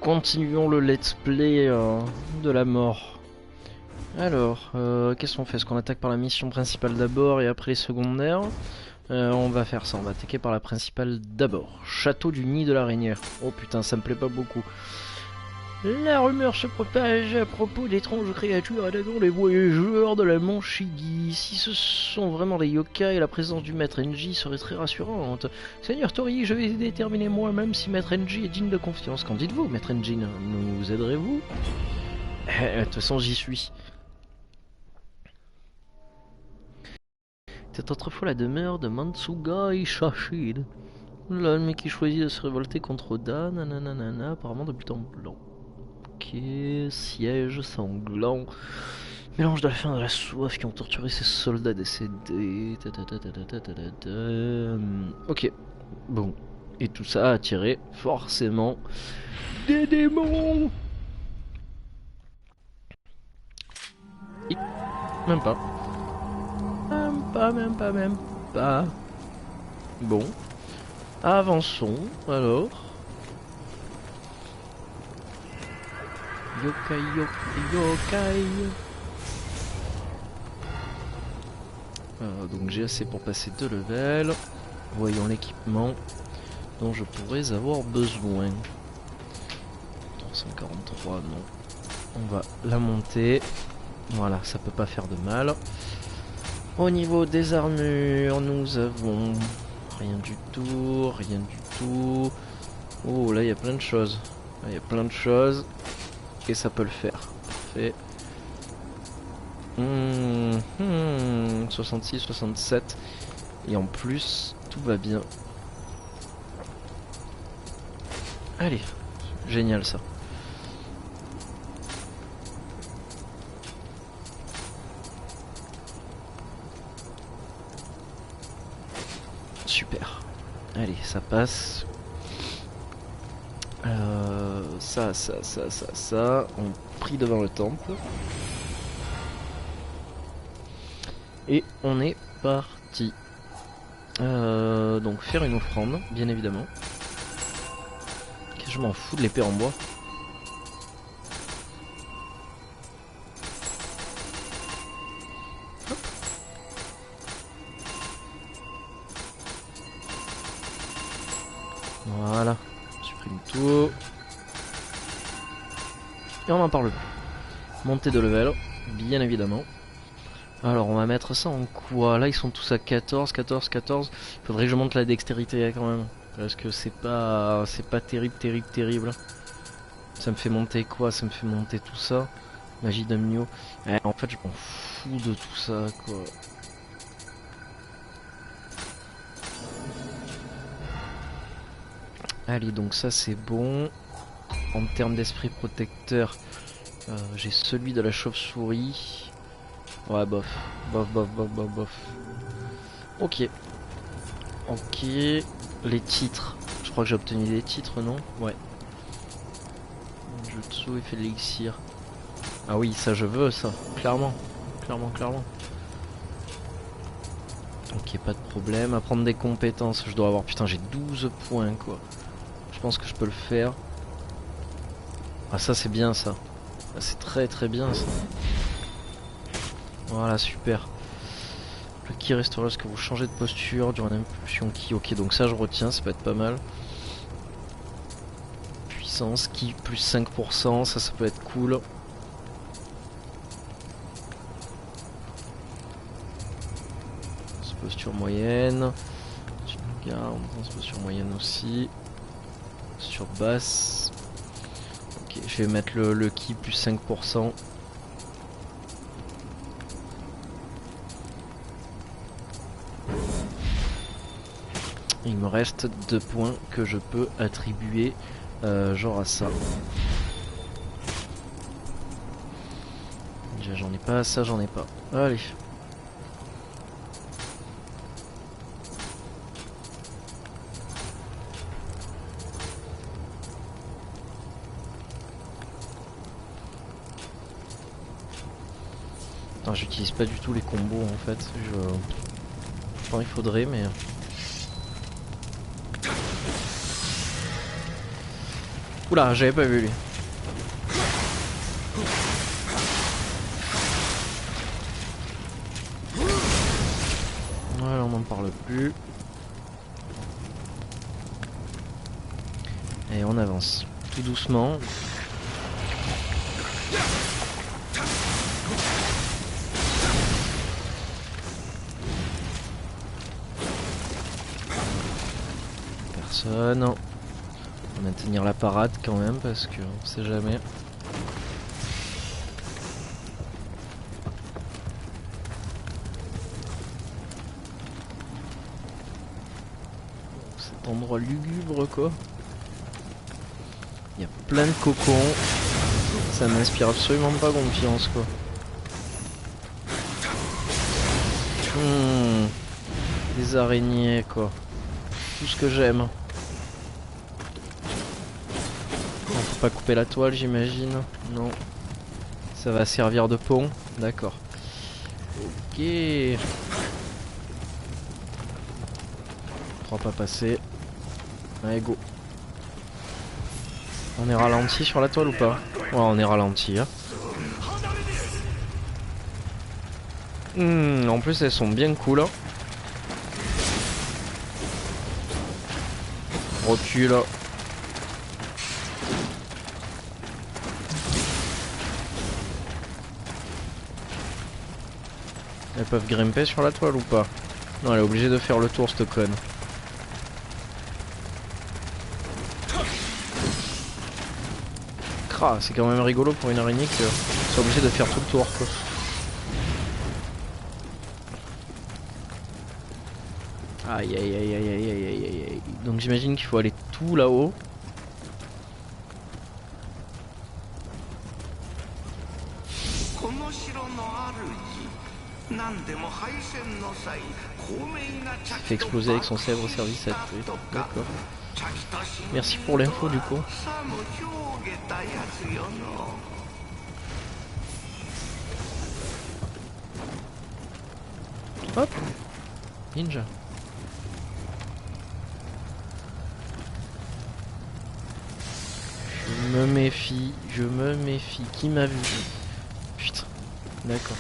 continuons le let's play de la mort. Alors, qu'est-ce qu'on fait? Est-ce qu'on attaque par la mission principale d'abord et après les secondaires? On va faire ça, on va attaquer par la principale d'abord. Château du Nid de l'Araignée. Oh putain, ça me plaît pas beaucoup. La rumeur se propage à propos d'étranges créatures attaquant les voyageurs de la Manchigi. Si ce sont vraiment des yokai, la présence du maître Enji serait très rassurante. Seigneur Tori, je vais déterminer moi-même si maître Enji est digne de confiance. Qu'en dites-vous, maître Enji? Nous aiderez-vous? De toute façon, j'y suis. C'était autrefois la demeure de Matsugai Shashid. L'homme qui choisit de se révolter contre Oda, nanana, apparemment de but en blanc. Ok, siège sanglant. Mélange de la faim et de la soif qui ont torturé ces soldats décédés. Ok, bon. Et tout ça a attiré forcément des démons. Même pas. Même pas. Bon. Avançons alors. Yokai, yokai. Donc j'ai assez pour passer 2 levels. Voyons l'équipement dont je pourrais avoir besoin. 343, non. On va la monter. Voilà, ça peut pas faire de mal. Au niveau des armures, nous avons rien du tout, rien du tout. Oh, là il y a plein de choses. Là il y a plein de choses. Et ça peut le faire. Parfait. 66, 67. Et en plus, tout va bien. Allez, génial ça. Super. Allez, ça passe. Ça. On prie devant le temple. Et on est parti. Donc faire une offrande, bien évidemment. Je m'en fous de l'épée en bois. Hop. Voilà. Supprime tout. Et on n'en parle plus. Montée de level, bien évidemment. Alors on va mettre ça en quoi? Là ils sont tous à 14, 14, 14. Faudrait que je monte la dextérité quand même. Parce que c'est pas terrible. Ça me fait monter quoi? Ça me fait monter tout ça. Magie d'Amnio. En fait je m'en fous de tout ça quoi. Allez donc ça c'est bon. En termes d'esprit protecteur, j'ai celui de la chauve-souris. Ouais bof. Bof. Ok. Ok. Les titres. Je crois que j'ai obtenu des titres, non? Ouais. Jutsu, effet de l'élixir. Ah oui, ça je veux ça. Clairement. Ok, pas de problème. Apprendre des compétences. Je dois avoir... Putain, j'ai 12 points quoi. Je pense que je peux le faire. Ah ça c'est bien ça. Ah, c'est très bien ça. Voilà, super. Le ki restaure lorsque vous changez de posture durant une impulsion ki. Ok, donc ça je retiens, ça peut être pas mal. Puissance ki plus 5%, ça peut être cool. Posture moyenne. Tu regardes, posture moyenne aussi. Sur basse. Ok, je vais mettre le ki plus 5%. Il me reste 2 points que je peux attribuer genre à ça. Déjà j'en ai pas, ça j'en ai pas. Allez. Putain, j'utilise pas du tout les combos en fait. Enfin, il faudrait mais... Oula, j'avais pas vu lui. Voilà, on n'en parle plus. Et on avance tout doucement. Personne. On va maintenir la parade quand même parce que on sait jamais. Cet endroit lugubre quoi. Il y a plein de cocons. Ça m'inspire absolument pas confiance quoi. Des araignées quoi. Tout ce que j'aime. On peut pas couper la toile j'imagine. Non. Ça va servir de pont. D'accord. Ok. On pourra pas passer. Allez go. On est ralenti sur la toile ou pas? Ouais, on est ralenti. Hein. En plus, elles sont bien cool. Hein. Recule. Elles peuvent grimper sur la toile ou pas? Non, elle est obligée de faire le tour, cette conne. C'est quand même rigolo pour une araignée que soit obligée de faire tout le tour quoi. Aïe aïe aïe aïe aïe aïe aïe aïe. Donc j'imagine qu'il faut aller tout là-haut. Il fait exploser avec son cèdre service à tuer. D'accord. Merci pour l'info du coup. Hop, ninja. Je me méfie, je me méfie. Qui m'a vu? Putain, d'accord.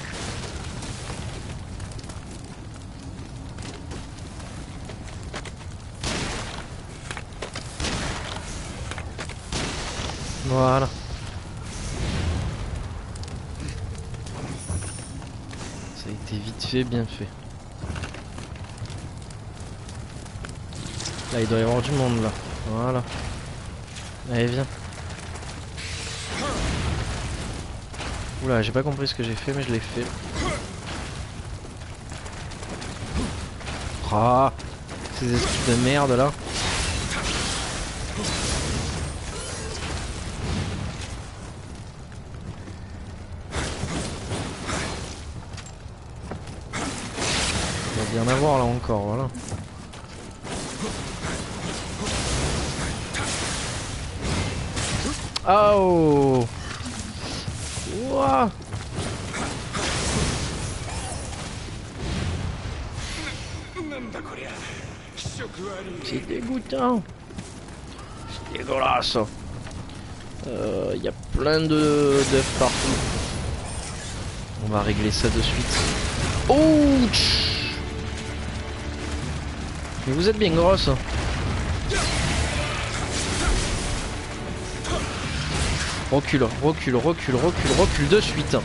Voilà. Ça a été vite fait, bien fait. Là, il doit y avoir du monde, là. Voilà. Allez, viens. Oula, j'ai pas compris ce que j'ai fait, mais je l'ai fait. Ah, ces esprits de merde, là. Il va bien avoir, là, encore, voilà. Oh! Ouah! C'est dégoûtant. C'est dégueulasse. Il y a plein d'œufs partout. On va régler ça de suite. Ouch! Mais vous êtes bien grosse. Recule, recule, recule, recule, recule de suite.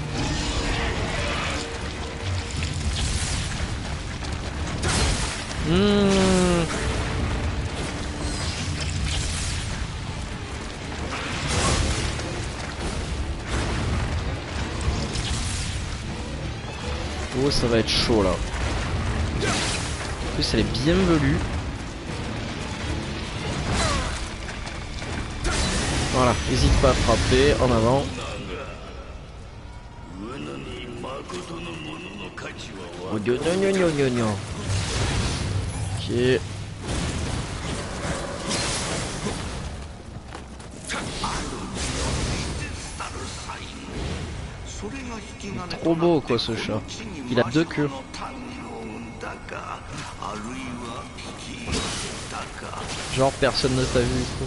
Oh, ça va être chaud là. En plus, elle est bien velue. Voilà, n'hésite pas à frapper, en avant. Oh, gnon. Ok. Trop beau quoi ce chat. Il a deux queues. Genre personne ne t'a vu quoi.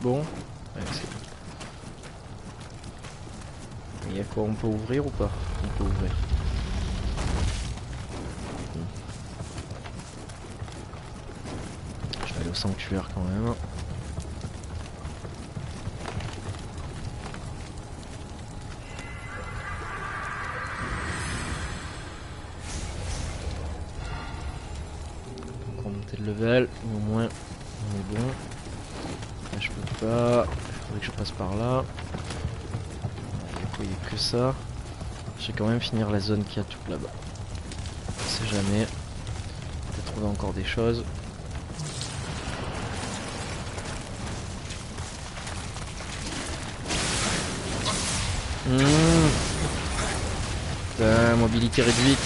Bon. Ouais, il y a quoi, on peut ouvrir ou pas? On peut ouvrir. Je vais aller au sanctuaire quand même. Donc on va monter de level, au moins on est bon. Là je peux pas, il faudrait que je passe par là. Il n'y a que ça. Je vais quand même finir la zone qu'il y a toute là-bas. On sait jamais. Peut-être trouver encore des choses. Putain, mobilité réduite.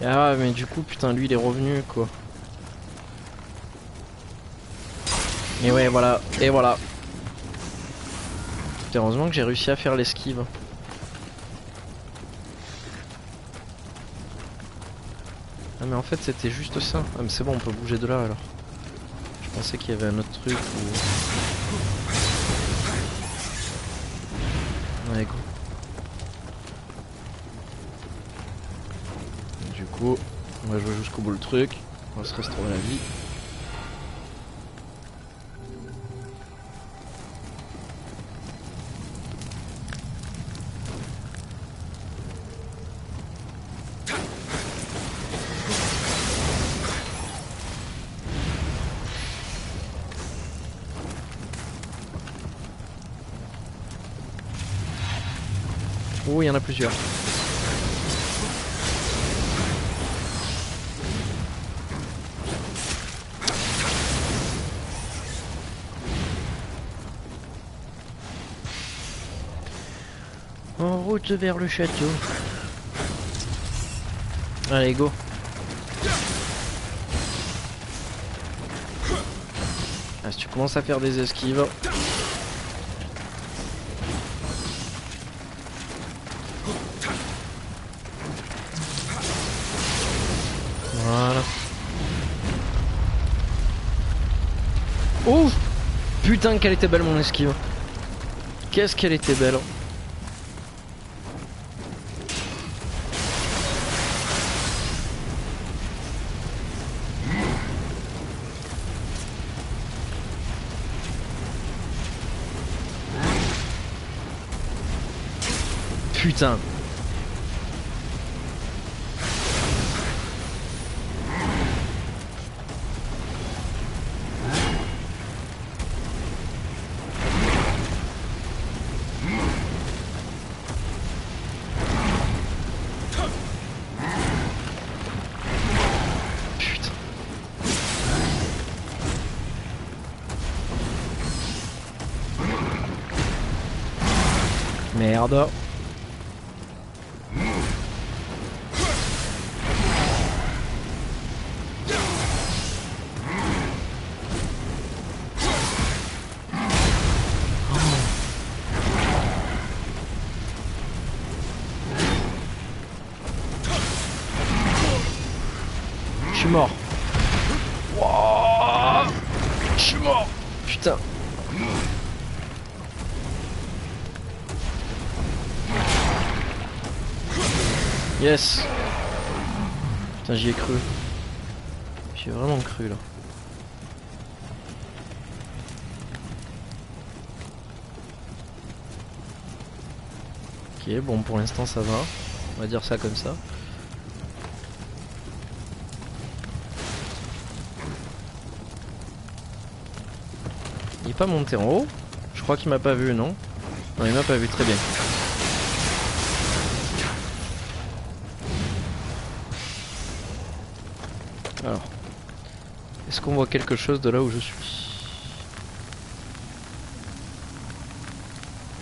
Ah mais du coup putain lui il est revenu quoi. Et ouais voilà, et voilà. Putain, heureusement que j'ai réussi à faire l'esquive. Ah mais en fait c'était juste ça. Ah mais c'est bon on peut bouger de là alors. Je pensais qu'il y avait un autre truc ou... Ouais go. Du coup on va jouer jusqu'au bout le truc. On va se restaurer la vie. Oh, il y en a plusieurs. En route vers le château. Allez, go. Ah, si tu commences à faire des esquives... Voilà. Oh putain qu'elle était belle mon esquive. Qu'est-ce qu'elle était belle. Putain. Merde. Je suis mort. Wow. Je suis mort. Putain. Yes. Putain j'y ai cru. J'y ai vraiment cru là. Ok bon pour l'instant ça va. On va dire ça comme ça. Il est pas monté en haut. Je crois qu'il m'a pas vu non. Non il m'a pas vu très bien. Alors, est-ce qu'on voit quelque chose de là où je suis?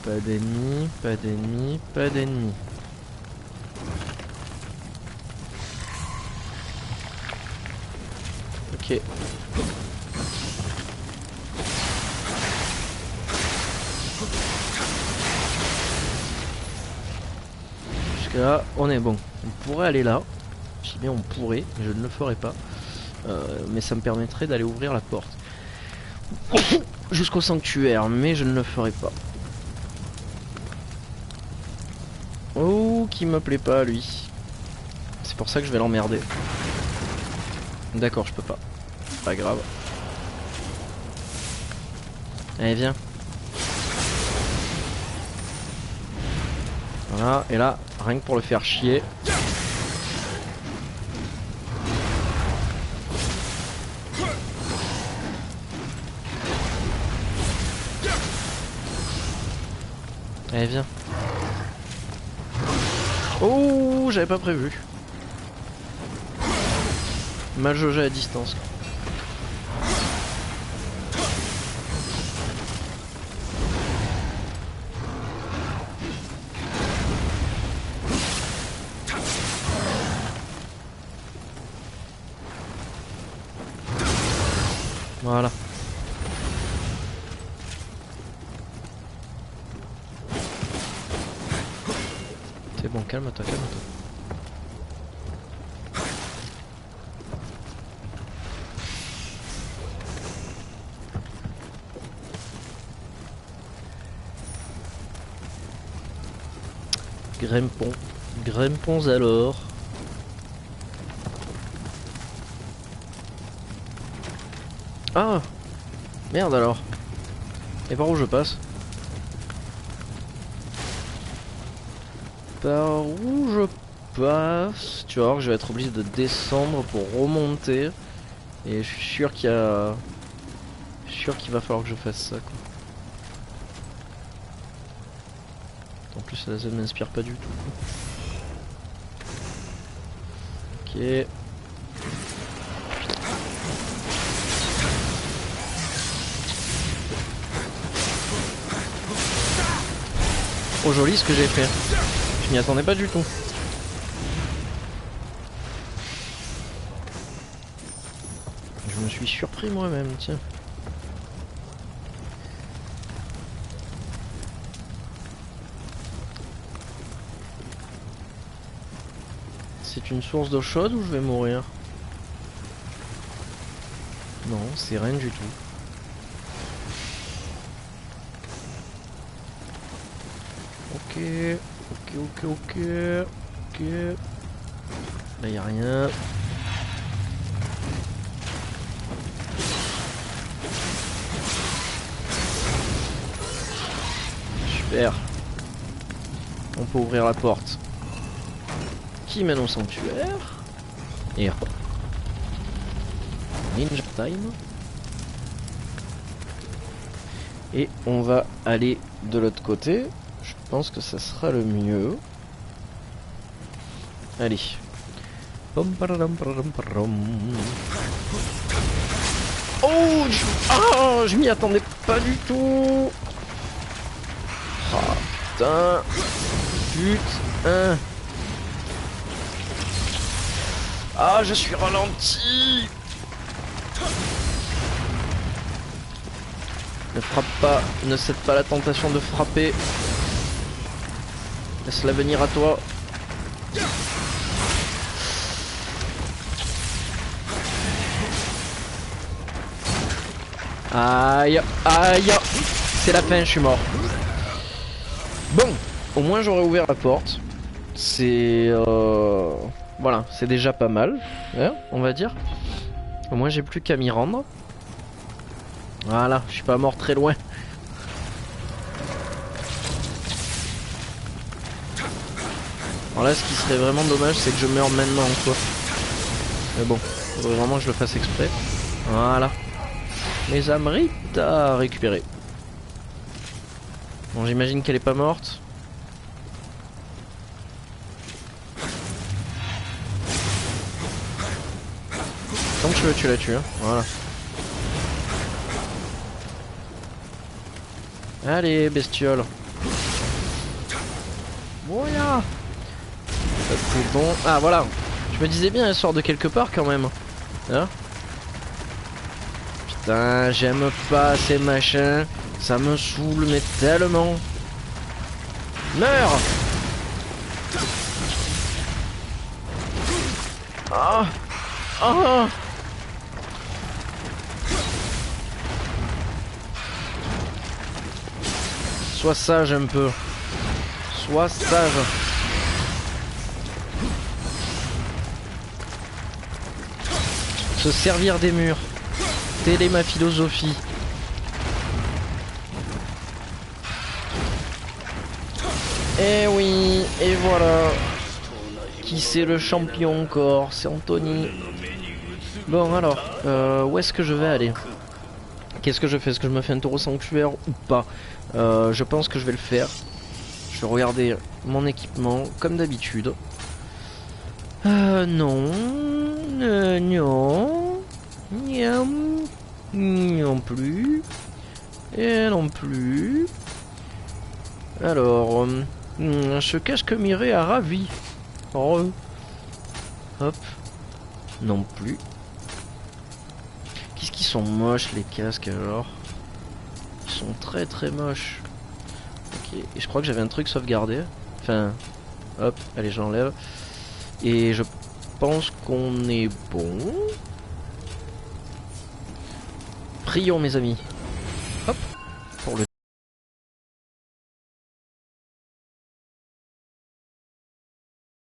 Pas d'ennemis, pas d'ennemis, pas d'ennemis. Ok. Là, on est bon. On pourrait aller là. Je dis bien on pourrait, mais je ne le ferai pas. Mais ça me permettrait d'aller ouvrir la porte. Jusqu'au sanctuaire, mais je ne le ferai pas. Oh, qui me plaît pas lui. C'est pour ça que je vais l'emmerder. D'accord, je peux pas. Pas grave. Allez, viens. Voilà, et là, rien que pour le faire chier. Allez, viens. Oh, j'avais pas prévu. Mal jaugé à distance. Voilà. C'est bon, calme-toi, calme-toi. Grimpons. Grimpons alors. Ah! Merde alors. Et par où je passe? Par où je passe? Tu vas voir que je vais être obligé de descendre pour remonter. Et je suis sûr qu'il y a... Je suis sûr qu'il va falloir que je fasse ça, quoi. En plus ça ne m'inspire pas du tout. Ok. Oh joli ce que j'ai fait. Je m'y attendais pas du tout. Je me suis surpris moi-même, tiens. C'est une source d'eau chaude ou je vais mourir? Non, c'est rien du tout. Ok, ok. Là y a rien. Super. On peut ouvrir la porte. Qui mène au sanctuaire. Et hop. Ninja time. Et on va aller de l'autre côté. Je pense que ça sera le mieux. Allez. Oh, je m'y attendais pas du tout. Oh, putain. Putain. Ah, je suis ralenti. Ne frappe pas, ne cède pas la tentation de frapper. Laisse-la venir à toi. Aïe, aïe. C'est la fin, je suis mort. Bon, au moins j'aurais ouvert la porte. C'est... Voilà, c'est déjà pas mal, hein, on va dire. Au moins j'ai plus qu'à m'y rendre. Voilà, je suis pas mort très loin. Alors là, ce qui serait vraiment dommage, c'est que je meure maintenant, quoi. Mais bon, faudrait vraiment que je le fasse exprès. Voilà. Les amrites à récupérer. Bon, j'imagine qu'elle est pas morte. Comme tu veux, tu la tues, hein. Voilà. Allez, bestiole. Voilà. C'est bon. Ah, voilà. Je me disais bien, elle sort de quelque part quand même. Hein? Putain, j'aime pas ces machins. Ça me saoule, mais tellement. Meurs! Ah. Ah. Sois sage un peu. Sois sage. Se servir des murs. Telle est ma philosophie. Et oui, et voilà. Qui c'est le champion encore? C'est Anthony. Bon alors, où est-ce que je vais aller? Qu'est-ce que je fais? Est-ce que je me fais un tour au sanctuaire ou pas? Je pense que je vais le faire. Je vais regarder mon équipement comme d'habitude. Non. Non. Non plus. Et non plus. Alors, ce casque Mireille a ravi. Oh. Hop. Non plus. Qu'est-ce qu'ils sont moches les casques alors? Ils sont très très moches. Ok, et je crois que j'avais un truc sauvegardé. Enfin, hop, allez j'enlève. Et je pense qu'on est bon. Prions mes amis. Hop, pour le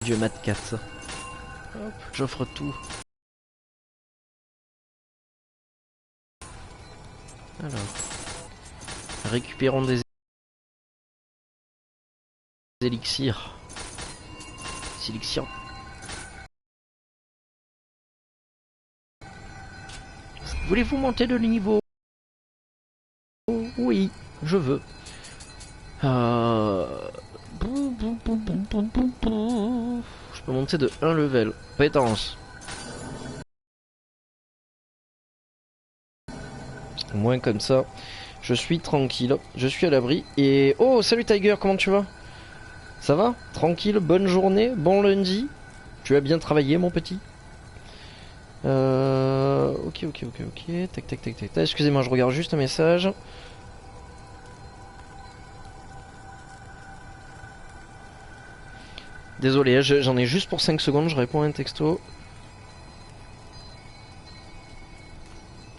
dieu Mad Cat. Hop, j'offre tout. Alors, récupérons des élixirs. Des élixirs. Voulez-vous monter de niveau? Oui, je veux. Je peux monter de 1 level. Pétence. Au moins comme ça, je suis tranquille. Je suis à l'abri. Et... Oh, salut Tiger, comment tu vas? Ça va? Tranquille, bonne journée, bon lundi. Tu as bien travaillé mon petit? Ok. Tac, tac, tac, tac. Excusez-moi, je regarde juste un message. Désolé, j'en ai juste pour 5 secondes, je réponds à un texto.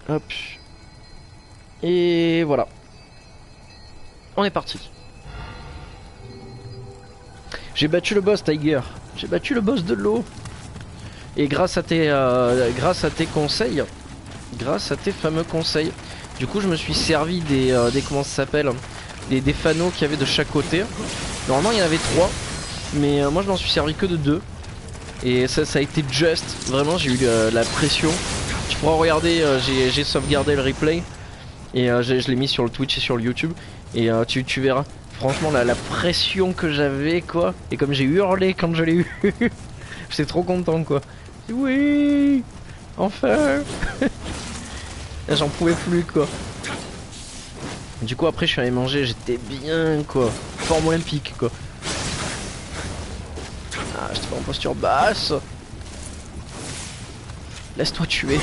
Hop. Et voilà. On est parti. J'ai battu le boss, Tiger. J'ai battu le boss de l'eau. Et grâce à tes conseils, grâce à tes fameux conseils, du coup je me suis servi des comment ça s'appelle, des fanaux qu'il y avait de chaque côté. Normalement il y en avait 3, mais moi je m'en suis servi que de 2. Et ça a été just, vraiment j'ai eu la pression. Tu pourras regarder, j'ai sauvegardé le replay. Et je l'ai mis sur le Twitch et sur le YouTube. Et tu verras, franchement la pression que j'avais quoi. Et comme j'ai hurlé quand je l'ai eu, j'étais trop content quoi. Oui, enfin. J'en pouvais plus quoi. Du coup après je suis allé manger, j'étais bien quoi. Forme olympique quoi. Ah, j'étais pas en posture basse. Laisse-toi tuer.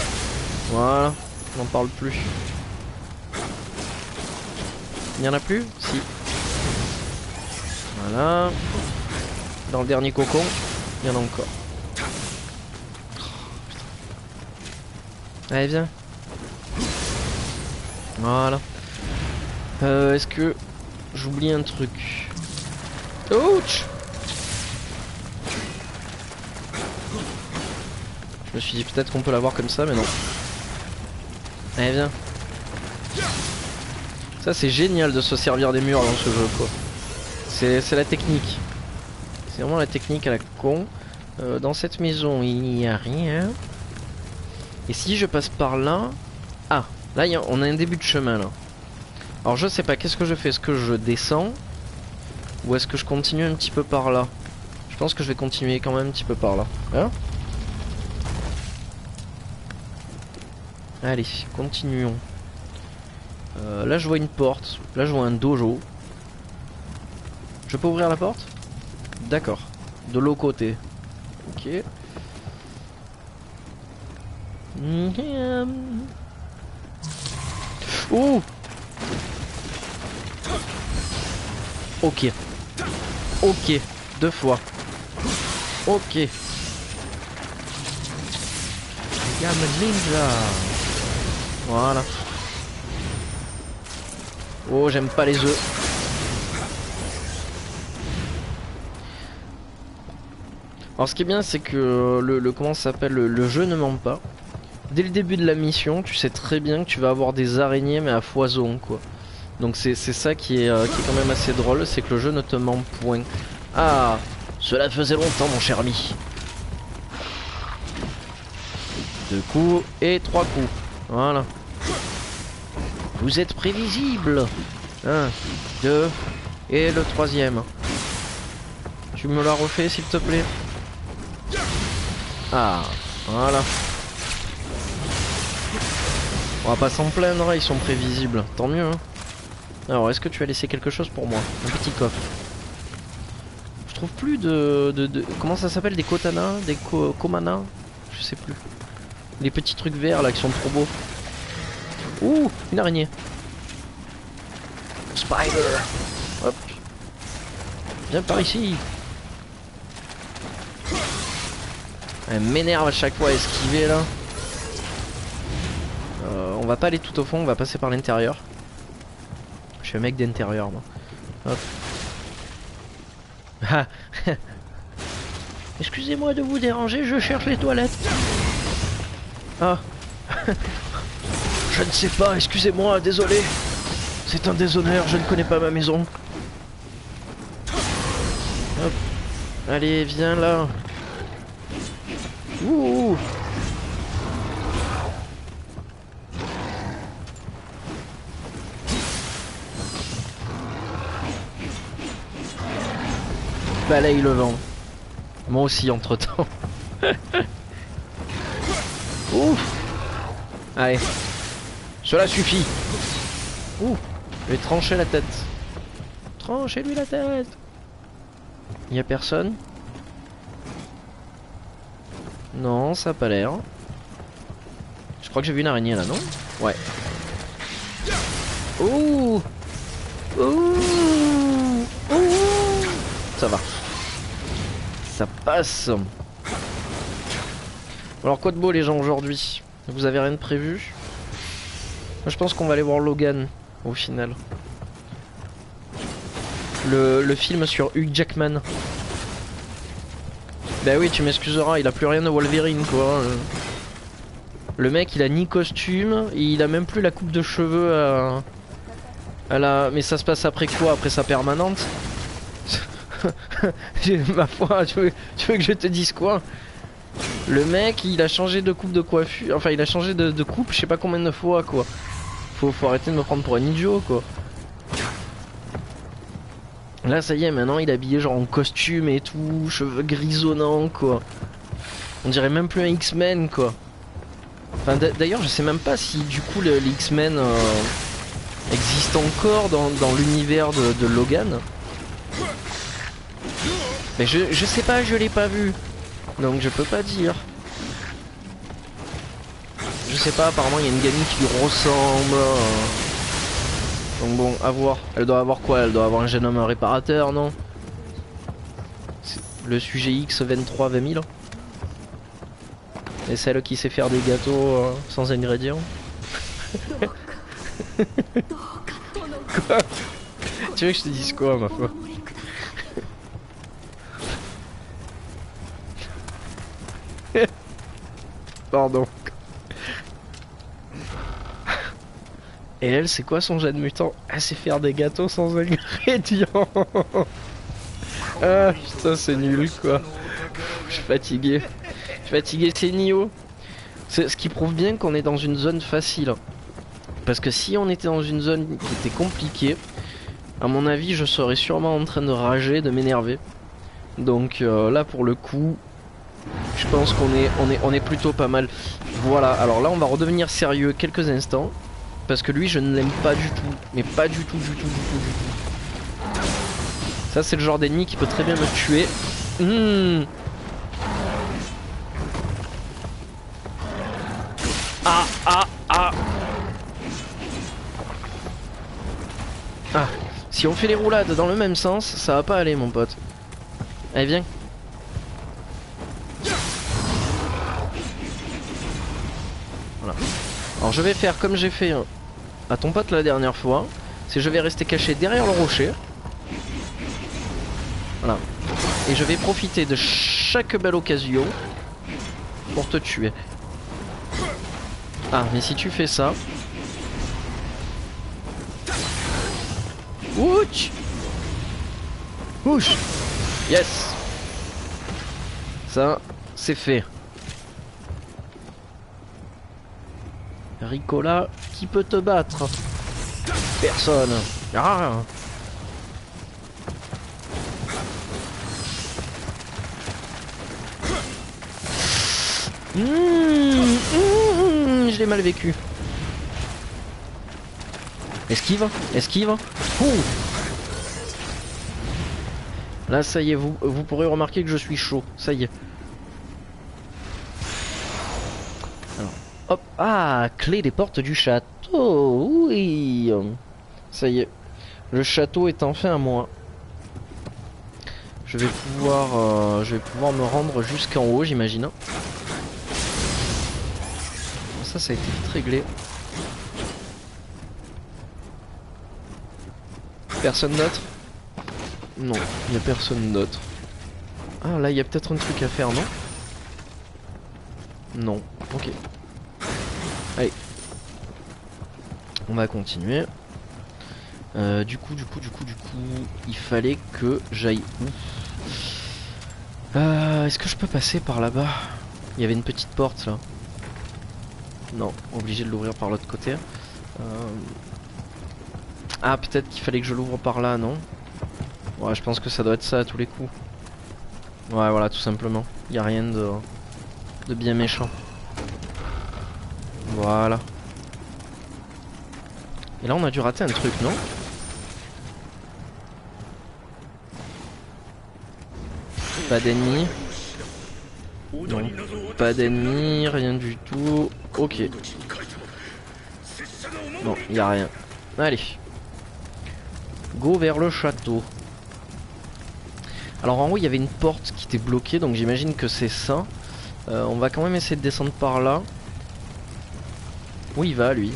Voilà, on n'en parle plus. Il n'y en a plus? Si. Voilà. Dans le dernier cocon, il y en a encore. Allez, viens. Voilà. Est-ce que j'oublie un truc? Ouch! Je me suis dit peut-être qu'on peut l'avoir comme ça, mais non. Allez, viens. Ça, c'est génial de se servir des murs dans ce jeu, quoi. C'est la technique. C'est vraiment la technique à la con. Dans cette maison, il n'y a rien. Et si je passe par là... Ah, là, on a un début de chemin, là. Alors, je sais pas, qu'est-ce que je fais? Est-ce que je descends? Ou est-ce que je continue un petit peu par là? Je pense que je vais continuer quand même un petit peu par là. Hein? Allez, continuons. Là, je vois une porte. Là, je vois un dojo. Je peux ouvrir la porte? D'accord. De l'autre côté. Ok. Oh! Ok. Ok. 2 fois. Ok. Yam Ninja. Voilà. Oh, j'aime pas les œufs. Alors ce qui est bien, c'est que comment ça s'appelle, le jeu ne ment pas. Dès le début de la mission, tu sais très bien que tu vas avoir des araignées mais à foison quoi. Donc c'est ça qui est quand même assez drôle, c'est que le jeu ne te ment point. Ah, cela faisait longtemps mon cher ami. 2 coups et 3 coups. Voilà. Vous êtes prévisible. 1, 2 et le 3e. Tu me la refais s'il te plaît. Ah, voilà. On va pas s'en plaindre, ils sont prévisibles. Tant mieux hein. Alors est-ce que tu as laissé quelque chose pour moi? Un petit coffre. Je trouve plus de... Comment ça s'appelle? Des kotana? Des komana? Je sais plus. Les petits trucs verts là qui sont trop beaux. Ouh, une araignée. Spider. Hop. Viens par ici. Elle m'énerve à chaque fois à esquiver là. On va pas aller tout au fond, on va passer par l'intérieur. Je suis un mec d'intérieur moi. Hop. Ah. Excusez-moi de vous déranger, je cherche les toilettes. Ah. Je ne sais pas, excusez-moi, désolé. C'est un déshonneur, je ne connais pas ma maison. Hop. Allez, viens là. Ouh. Balaye le vent. Moi aussi entre temps. Ouf. Allez. Cela suffit. Ouh. Je vais trancher la tête. Tranchez-lui la tête. Y a personne? Non, ça a pas l'air. Je crois que j'ai vu une araignée là, non? Ouais. Ouh. Ouh. Ouh. Ça va. Ça passe. Alors quoi de beau les gens aujourd'hui? Vous avez rien de prévu? Moi je pense qu'on va aller voir Logan au final. Le film sur Hugh Jackman. Bah oui, tu m'excuseras, il a plus rien de Wolverine quoi. Le mec il a ni costume, il a même plus la coupe de cheveux à la... Mais ça se passe après quoi? Après sa permanente? Ma foi, tu veux que je te dise quoi? Le mec il a changé de coupe de coiffure, enfin il a changé de coupe je sais pas combien de fois quoi. Faut arrêter de me prendre pour un idiot quoi. Là ça y est, maintenant il est habillé genre en costume et tout, cheveux grisonnants quoi. On dirait même plus un X-Men quoi. Enfin d'ailleurs je sais même pas si du coup les X-Men existent encore dans l'univers de Logan. Mais je sais pas, je l'ai pas vu. Donc je peux pas dire. Je sais pas, apparemment il y a une gamine qui lui ressemble. Donc bon, à voir. Elle doit avoir quoi? Elle doit avoir un jeune homme réparateur, non? Le sujet X 23 20 000. Et celle qui sait faire des gâteaux sans ingrédients. Quoi? Tu veux que je te dise quoi ma foi? Pardon. Et elle, c'est quoi son jeune mutant? Elle sait faire des gâteaux sans ingrédients. Ah putain, c'est nul quoi. Je suis fatigué. Je suis fatigué, c'est Nioh. C'est ce qui prouve bien qu'on est dans une zone facile. Parce que si on était dans une zone qui était compliquée, à mon avis, je serais sûrement en train de rager, de m'énerver. Donc là, pour le coup, je pense qu'on est plutôt pas mal. Voilà, alors là, on va redevenir sérieux quelques instants. Parce que lui, je ne l'aime pas du tout. Mais pas du tout, du tout, du tout, du tout. Ça, c'est le genre d'ennemi qui peut très bien me tuer. Ah, ah, ah. Ah, si on fait les roulades dans le même sens, ça va pas aller, mon pote. Allez, viens. Voilà. Alors je vais faire comme j'ai fait à ton pote la dernière fois. C'est je vais rester caché derrière le rocher. Voilà. Et je vais profiter de chaque belle occasion pour te tuer. Ah, mais si tu fais ça... Ouch! Ouch! Yes! Ça, c'est fait. Ricola, qui peut te battre? Personne. Ah. Je l'ai mal vécu. Esquive, esquive. Ouh. Là, ça y est, vous pourrez remarquer que je suis chaud. Ça y est. Alors, hop. Ah, clé des portes du château. Oui. Ça y est. Le château est enfin à moi. Je vais pouvoir me rendre jusqu'en haut, j'imagine. Ça a été vite réglé. Personne d'autre? Non, il n'y a personne d'autre. Ah là, il y a peut-être un truc à faire, non? Non, ok. Allez. On va continuer. Du coup, il fallait que j'aille où? Est-ce que je peux passer par là-bas? Il y avait une petite porte là. Non, obligé de l'ouvrir par l'autre côté. Ah, peut-être qu'il fallait que je l'ouvre par là, non? Ouais, je pense que ça doit être ça à tous les coups. Ouais, voilà, tout simplement. Il n'y a rien de bien méchant. Voilà. Et là, on a dû rater un truc, non? Pas d'ennemis. Non, pas d'ennemis, rien du tout. Ok. Non, il a rien. Allez. Go vers le château. Alors en haut, il y avait une porte qui était bloquée, donc j'imagine que c'est ça. On va quand même essayer de descendre par là. Où il va, lui?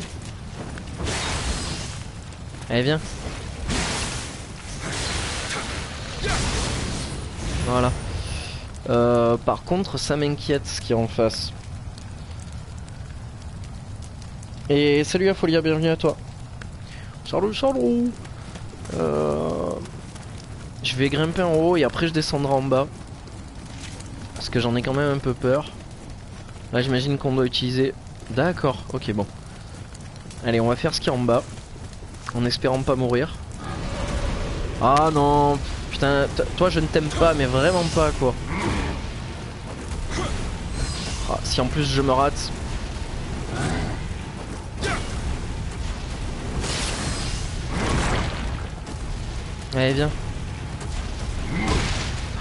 Allez, viens. Voilà. Par contre, ça m'inquiète ce qu'il y a en face. Et salut Afolia, bienvenue à toi. Salut, salut. Je vais grimper en haut et après je descendrai en bas. Parce que j'en ai quand même un peu peur. Là, j'imagine qu'on doit utiliser... D'accord, ok, bon. Allez, on va faire ce qu'il y a en bas. En espérant pas mourir. Ah non. Putain, toi je ne t'aime pas, mais vraiment pas, quoi. Ah, si en plus je me rate. Allez, viens.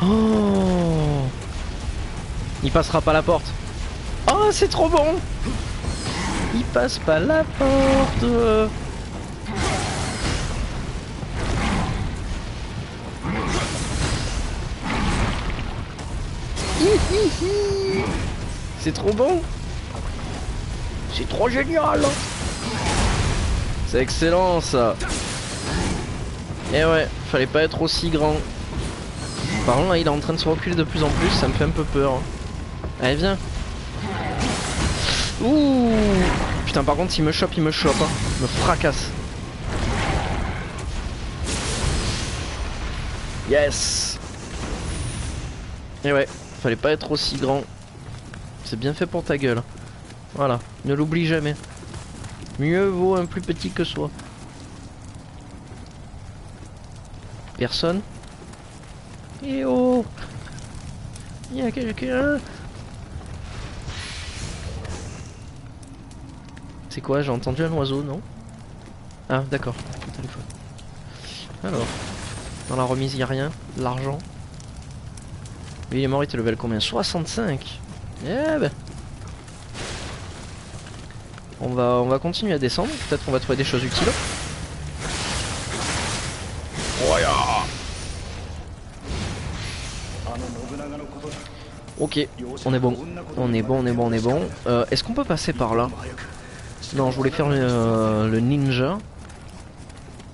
Oh, il passera pas la porte. Oh, c'est trop bon. Il passe pas la porte. C'est trop bon. C'est trop génial. C'est excellent ça. Et ouais, fallait pas être aussi grand. Par contre là il est en train de se reculer de plus en plus, ça me fait un peu peur. Allez, viens. Ouh. Putain, par contre s'il me chope, il me chope, hein. Il me fracasse. Yes. Et ouais, fallait pas être aussi grand. C'est bien fait pour ta gueule. Voilà, ne l'oublie jamais. Mieux vaut un plus petit que soi. Personne? Eh oh! Il y a quelqu'un? C'est quoi? J'ai entendu un oiseau, non? Ah, d'accord. Téléphone. Alors, dans la remise, il n'y a rien. L'argent. Lui, il est mort, il était level combien? 65. Eh ben. On va continuer à descendre. Peut-être qu'on va trouver des choses utiles. Ok, on est bon. On est bon, on est bon, on est bon. Est-ce qu'on peut passer par là? Non, je voulais faire le ninja.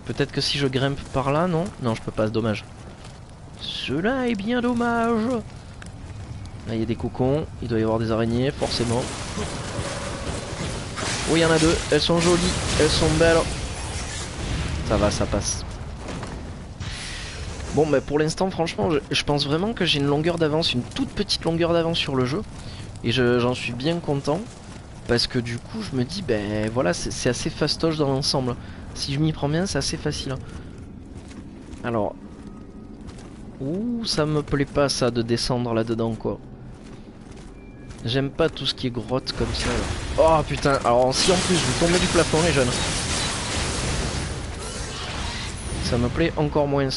Peut-être que si je grimpe par là, non? Non, je peux pas, c'est dommage. Cela est bien dommage. Là, il y a des cocons. Il doit y avoir des araignées, forcément. Oui, il y en a deux. Elles sont jolies. Elles sont belles. Ça va, ça passe. Bon, mais pour l'instant, franchement, je pense vraiment que j'ai une longueur d'avance, une toute petite longueur d'avance sur le jeu. Et j'en suis bien content. Parce que du coup, je me dis, ben voilà, c'est assez fastoche dans l'ensemble. Si je m'y prends bien, c'est assez facile. Alors. Ouh, ça me plaît pas ça de descendre là-dedans, quoi. J'aime pas tout ce qui est grotte comme ça. Là. Oh putain, alors si en plus vous tombez du plafond, les jeunes. Ça me plaît encore moins.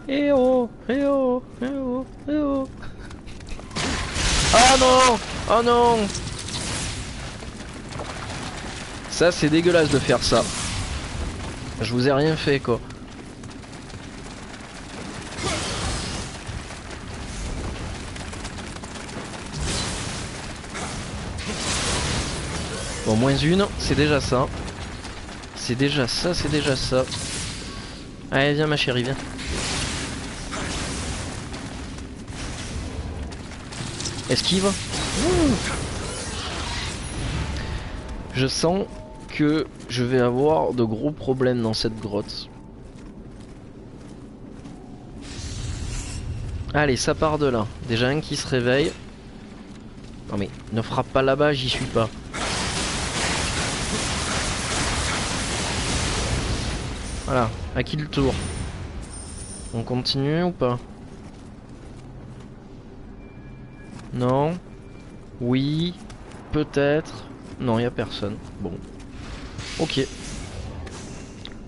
Eh oh, eh oh, eh oh, eh oh. Ah non, oh non. Ça c'est dégueulasse de faire ça. Je vous ai rien fait quoi. Bon, moins une, c'est déjà ça. C'est déjà ça, c'est déjà ça. Allez, viens ma chérie, viens. Esquive. Ouh. Je sens que je vais avoir de gros problèmes dans cette grotte. Allez, ça part de là. Déjà un qui se réveille. Non mais, ne frappe pas là-bas, j'y suis pas. Voilà, à qui le tour? On continue ou pas? Non? Oui? Peut-être? Non, y a personne. Bon. Ok.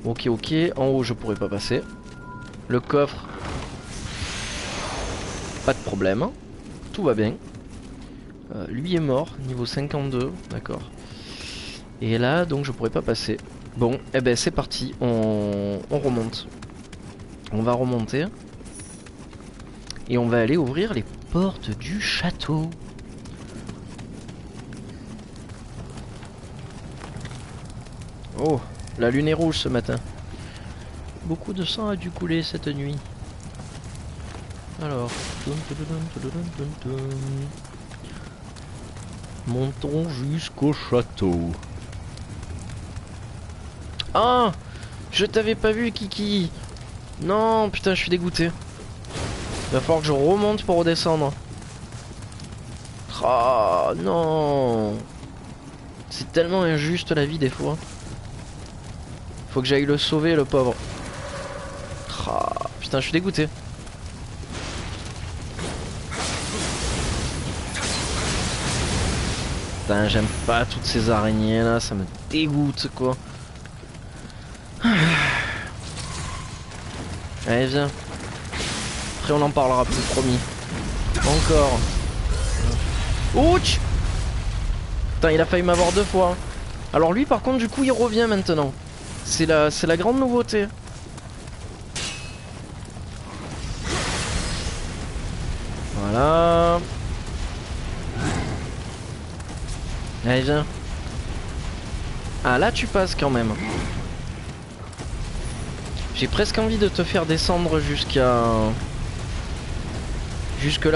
Ok, ok. En haut, je pourrais pas passer. Le coffre. Pas de problème. Tout va bien. Lui est mort, niveau 52. D'accord. Et là, donc, je pourrais pas passer. Bon, eh ben c'est parti. On remonte. On va remonter. Et on va aller ouvrir les portes du château. Oh, la lune est rouge ce matin. Beaucoup de sang a dû couler cette nuit. Alors, montons jusqu'au château. Ah, je t'avais pas vu, Kiki. Non, putain, je suis dégoûté. Il va falloir que je remonte pour redescendre. Ah, non. C'est tellement injuste la vie des fois. Faut que j'aille le sauver, le pauvre. Ah, putain, je suis dégoûté. Putain, j'aime pas toutes ces araignées là, ça me dégoûte quoi. Allez, viens. Après, on en parlera plus, promis. Encore. Ouch! Putain, il a failli m'avoir 2 fois. Alors, lui, par contre, du coup, il revient maintenant. C'est la grande nouveauté. Voilà. Allez, viens. Ah, là, tu passes quand même. J'ai presque envie de te faire descendre jusque là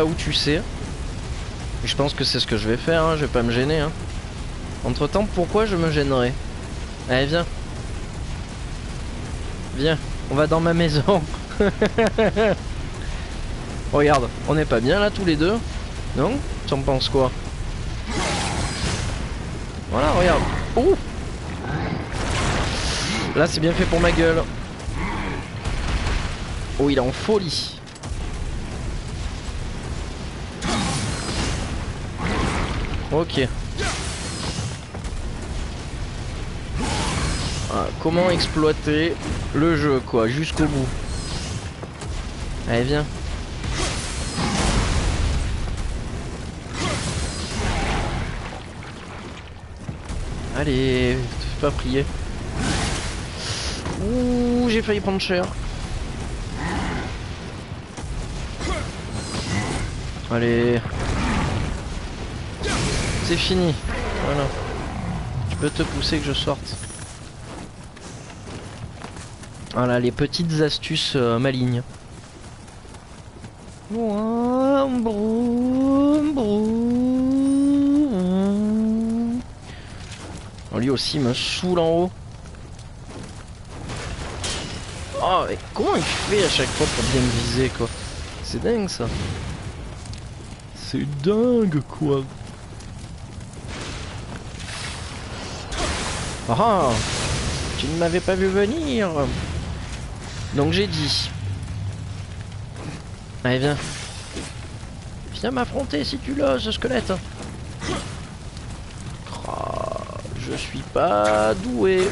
où tu sais. Je pense que c'est ce que je vais faire, hein. Je vais pas me gêner. Hein. Entre temps, pourquoi je me gênerais? Allez, viens. Viens, on va dans ma maison. Regarde, on n'est pas bien là tous les deux? Non? Tu en penses quoi? Voilà, regarde. Ouh! Là, c'est bien fait pour ma gueule. Oh, il est en folie. Ok. Ah, comment exploiter le jeu, quoi, jusqu'au bout. Allez, viens. Allez, te fais pas prier. Ouh, j'ai failli prendre cher. Allez. C'est fini. Voilà. Tu peux te pousser que je sorte. Voilà les petites astuces malignes. Broum, broum, broum. Oh, lui aussi me saoule en haut. Oh, mais comment il fait à chaque fois pour bien me viser quoi? C'est dingue ça. C'est dingue quoi. Ah, tu ne m'avais pas vu venir. Donc j'ai dit. Allez viens. Viens m'affronter si tu l'oses, squelette. Oh, je suis pas doué.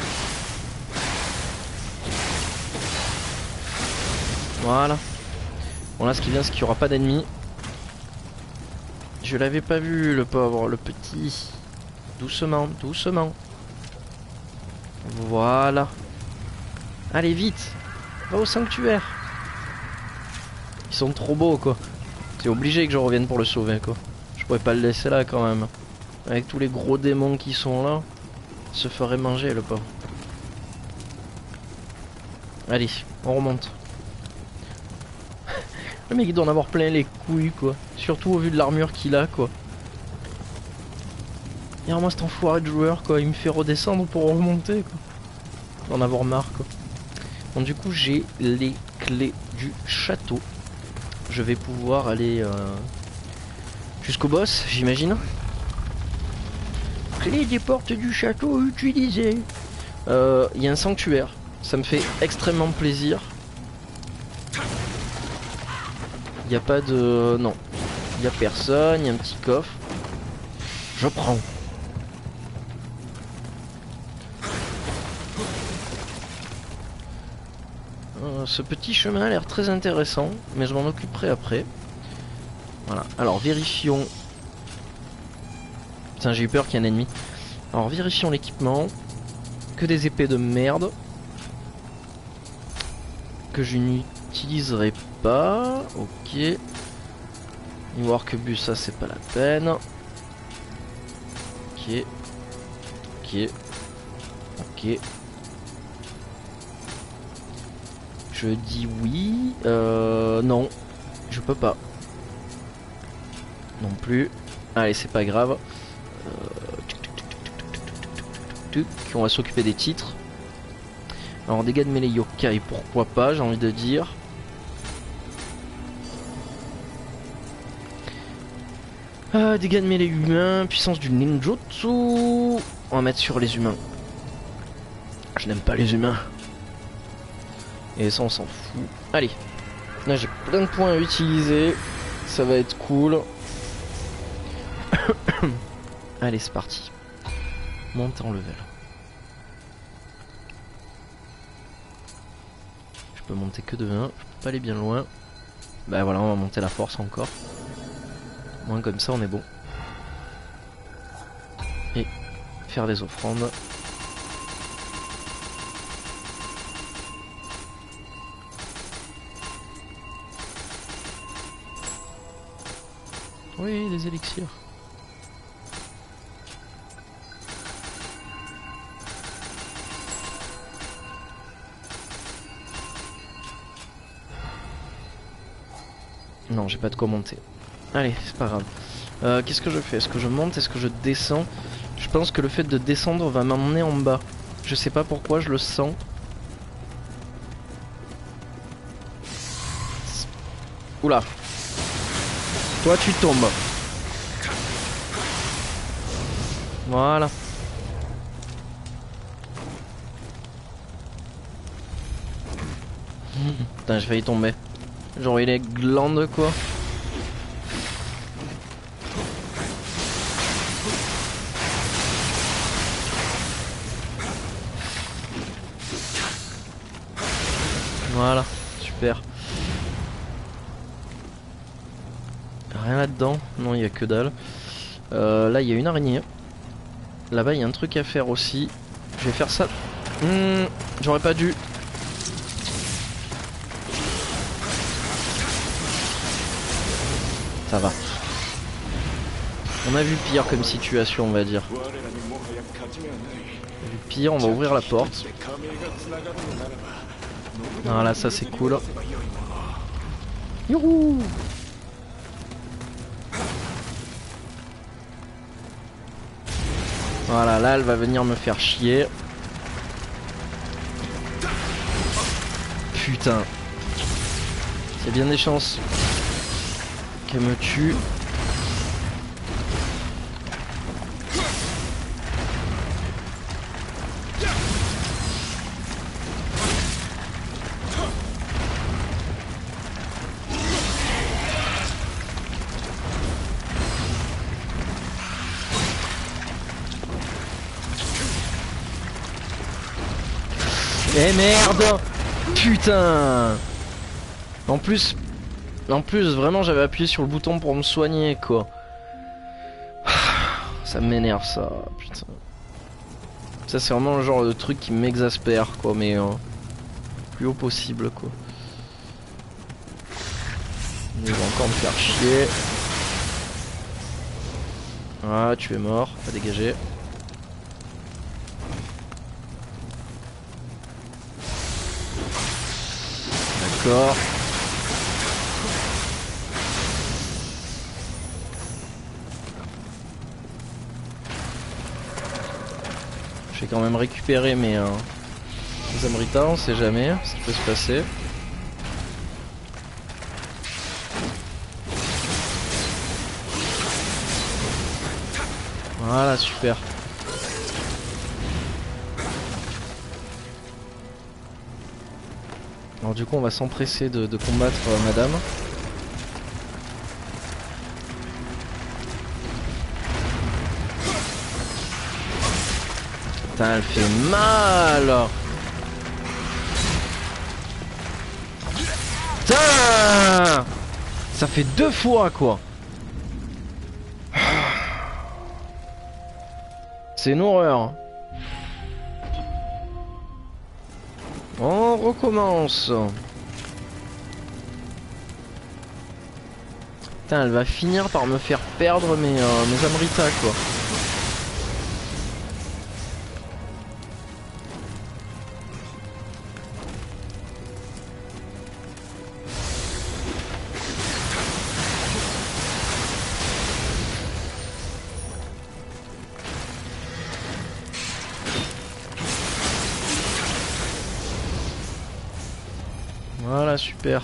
Voilà. Bon là ce qui vient c'est qu'il n'y aura pas d'ennemis. Je l'avais pas vu le pauvre, le petit. Doucement, doucement. Voilà. Allez vite. Va au sanctuaire. Ils sont trop beaux quoi. C'est obligé que je revienne pour le sauver quoi. Je pourrais pas le laisser là quand même. Avec tous les gros démons qui sont là. Il se ferait manger le pauvre. Allez, on remonte. Le mec il doit en avoir plein les couilles quoi. Surtout au vu de l'armure qu'il a quoi. Et alors moi cet enfoiré de joueur quoi, il me fait redescendre pour remonter quoi. D'en avoir marre quoi. Bon du coup j'ai les clés du château. Je vais pouvoir aller jusqu'au boss j'imagine. Clés des portes du château utilisées. Il y a un sanctuaire. Ça me fait extrêmement plaisir. Il n'y a pas de... Non. Il n'y a personne, il y a un petit coffre. Je prends. Ce petit chemin a l'air très intéressant, mais je m'en occuperai après. Voilà, alors vérifions. Putain, j'ai eu peur qu'il y ait un ennemi. Alors vérifions l'équipement. Que des épées de merde. Que je n'utiliserai pas. Ok. Niveau arquebus, ça c'est pas la peine. Ok. Ok. Ok. Je dis oui. Non. Je peux pas. Non plus. Allez, c'est pas grave. On va s'occuper des titres. Alors, dégâts de mêlée yokai, pourquoi pas, j'ai envie de dire. Dégâts de mêlée humain, puissance du ninjutsu. On va mettre sur les humains. Je n'aime pas les humains. Et ça on s'en fout. Allez. Là j'ai plein de points à utiliser. Ça va être cool. Allez c'est parti. Monte en level. Je peux monter que de 1. Je peux pas aller bien loin. Bah voilà, on va monter la force encore. Moins comme ça on est bon. Et faire des offrandes. Oui, des élixirs. Non, j'ai pas de quoi monter. Allez, c'est pas grave. Qu'est-ce que je fais? Est-ce que je monte? Est-ce que je descends? Je pense que le fait de descendre va m'emmener en bas. Je sais pas pourquoi, je le sens. Oula. Toi tu tombes. Voilà. Putain, j'ai failli tomber. Genre il est glande quoi. Voilà, super. Rien là-dedans. Non, il y a que dalle. Là, il y a une araignée. Là-bas, il y a un truc à faire aussi. Je vais faire ça. J'aurais pas dû. Ça va. On a vu pire comme situation, on va dire. On a vu pire, on va ouvrir la porte. Voilà, ça c'est cool. Youhou! Voilà, là elle va venir me faire chier. Putain. Il y a bien des chances qu'elle me tue. Eh merde! Putain! En plus vraiment j'avais appuyé sur le bouton pour me soigner quoi. Ça m'énerve ça, putain. Ça c'est vraiment le genre de truc qui m'exaspère quoi, mais plus haut possible quoi. Il va encore me faire chier. Ah, tu es mort, pas dégagé. D'accord. Je vais quand même récupérer mes Amrita, on sait jamais ce qui peut se passer. Voilà, super. Alors du coup on va s'empresser de combattre madame. Putain, elle fait mal. Putain, ça fait 2 fois quoi. C'est une horreur. On recommence. Putain, elle va finir par me faire perdre mes Amrita quoi. Voilà, super.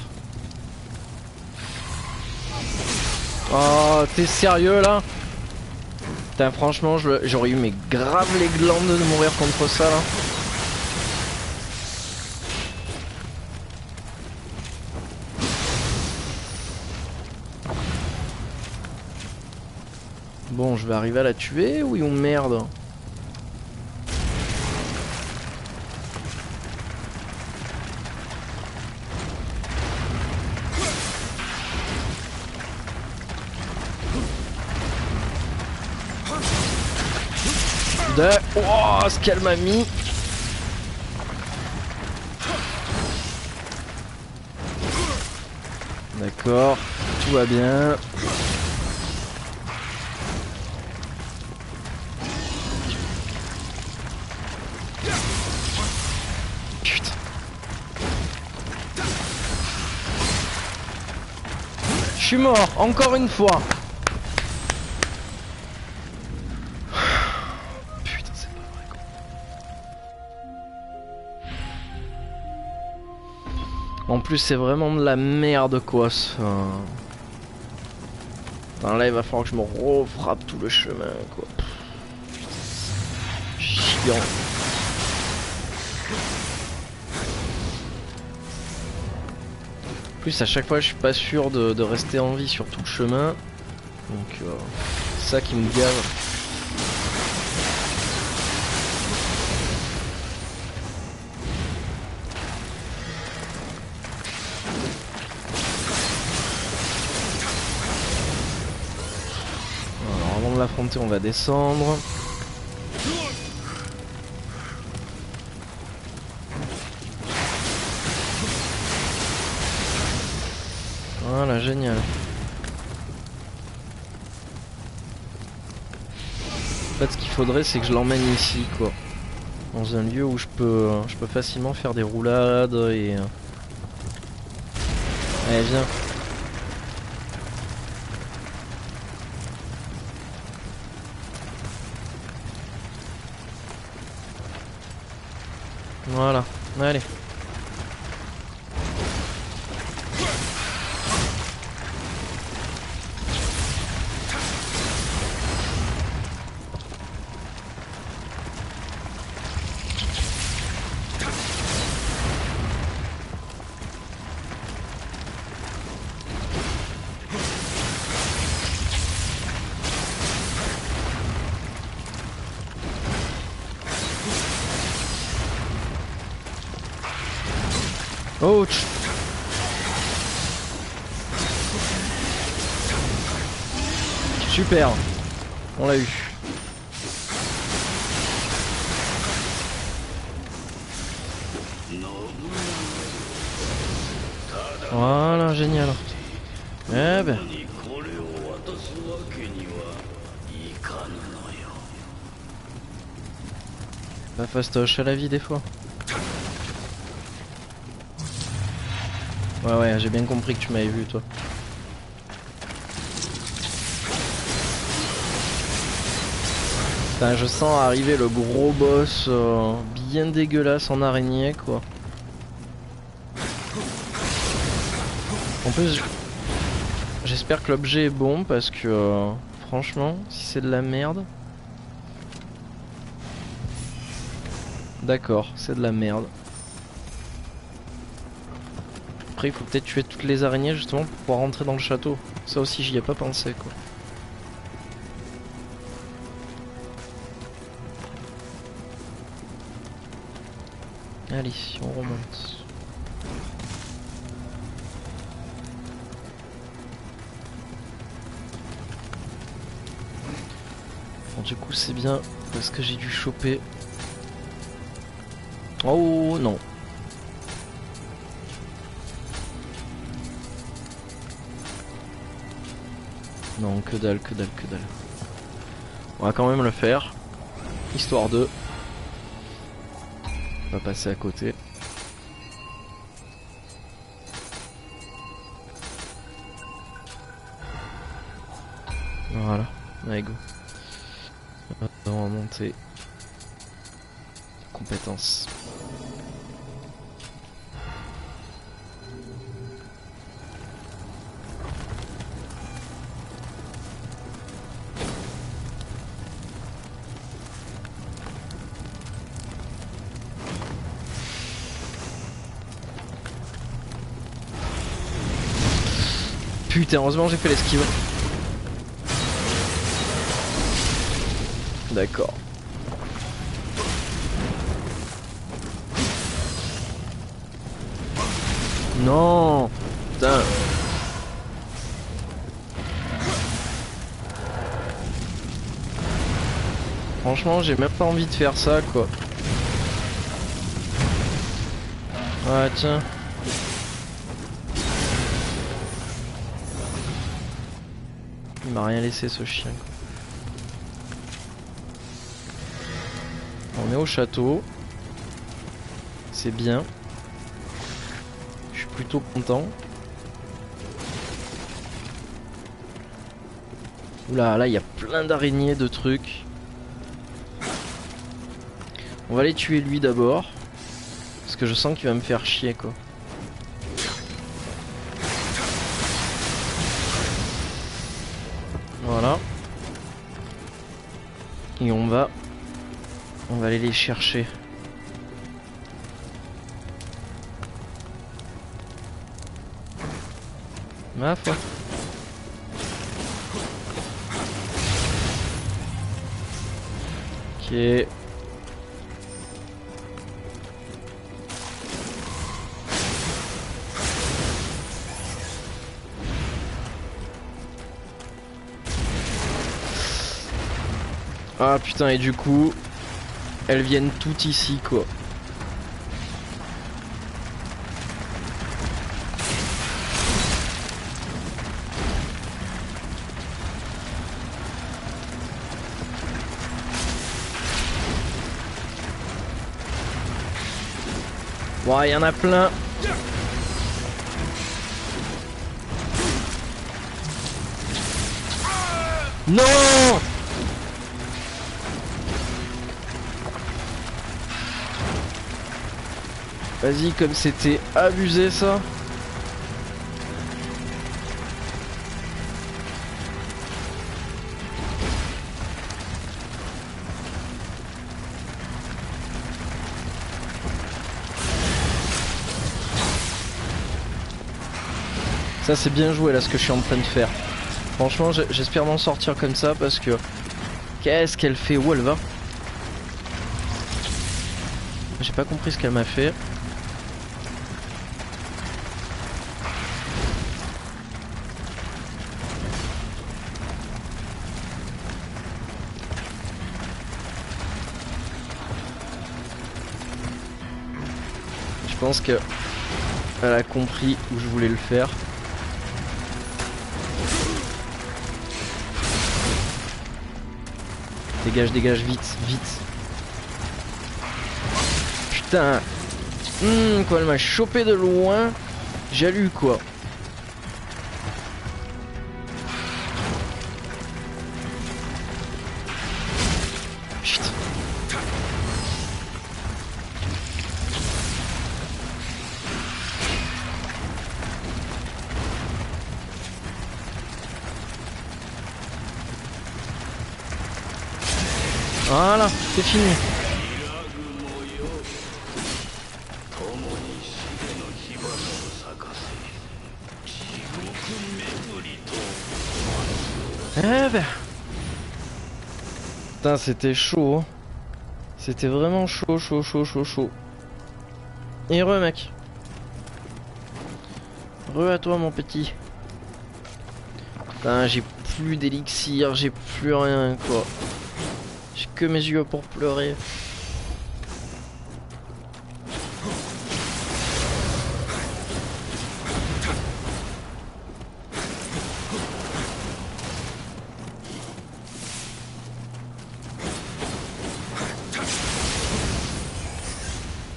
Oh, t'es sérieux là? Putain, franchement, j'aurais eu mais grave les glandes de mourir contre ça là. Bon, je vais arriver à la tuer ou merde? Oh, ce qu'elle m'a mis. D'accord, tout va bien. Putain. Je suis mort, encore une fois. En plus c'est vraiment de la merde quoi. Enfin, là il va falloir que je me refrappe tout le chemin quoi. Chiant. En plus à chaque fois je suis pas sûr de rester en vie sur tout le chemin. Donc c'est ça qui me gave. L'affronter, on va descendre. Voilà, génial. En fait, ce qu'il faudrait, c'est que je l'emmène ici, quoi. Dans un lieu où je peux facilement faire des roulades et... Allez, viens. Voilà, allez. Ouch. Super. On l'a eu. Voilà, génial. Eh ben. Pas fastoche à la vie des fois. Ouais ouais, j'ai bien compris que tu m'avais vu toi. Putain, je sens arriver le gros boss bien dégueulasse en araignée quoi. En plus, j'espère que l'objet est bon parce que franchement, si c'est de la merde... D'accord, c'est de la merde. Après il faut peut-être tuer toutes les araignées justement pour pouvoir rentrer dans le château. Ça aussi j'y ai pas pensé quoi. Allez, on remonte. Bon, du coup c'est bien parce que j'ai dû choper... Oh non. Non, que dalle, que dalle, que dalle. On va quand même le faire. Histoire de... On va passer à côté. Voilà, allez go. On va monter. Compétences. Putain, heureusement j'ai fait l'esquive. D'accord. Non. Putain. Franchement, j'ai même pas envie de faire ça, quoi. Ah, tiens. Il m'a rien laissé, ce chien, quoi. On est au château. C'est bien. Je suis plutôt content. Oula, là il y a plein d'araignées, de trucs. On va aller tuer lui d'abord. Parce que je sens qu'il va me faire chier quoi. Voilà. Et on va aller les chercher. Ma foi. Ok. Ah putain, et du coup, elles viennent toutes ici quoi. Bon, il y en a plein. Non! Vas-y, comme c'était abusé ça. Ça c'est bien joué là ce que je suis en train de faire. Franchement j'espère m'en sortir comme ça parce que... Qu'est-ce qu'elle fait? Où elle va? J'ai pas compris ce qu'elle m'a fait. Je pense que elle a compris où je voulais le faire. Dégage, dégage, vite, vite. Putain. Quoi, elle m'a chopé de loin. J'ai lu quoi. Putain. Voilà, c'est fini. Eh ben. Putain, c'était chaud. C'était vraiment chaud, chaud, chaud, chaud, chaud. Et re mec. Re à toi mon petit. Putain, j'ai plus d'élixir, j'ai plus rien quoi. J'ai que mes yeux pour pleurer.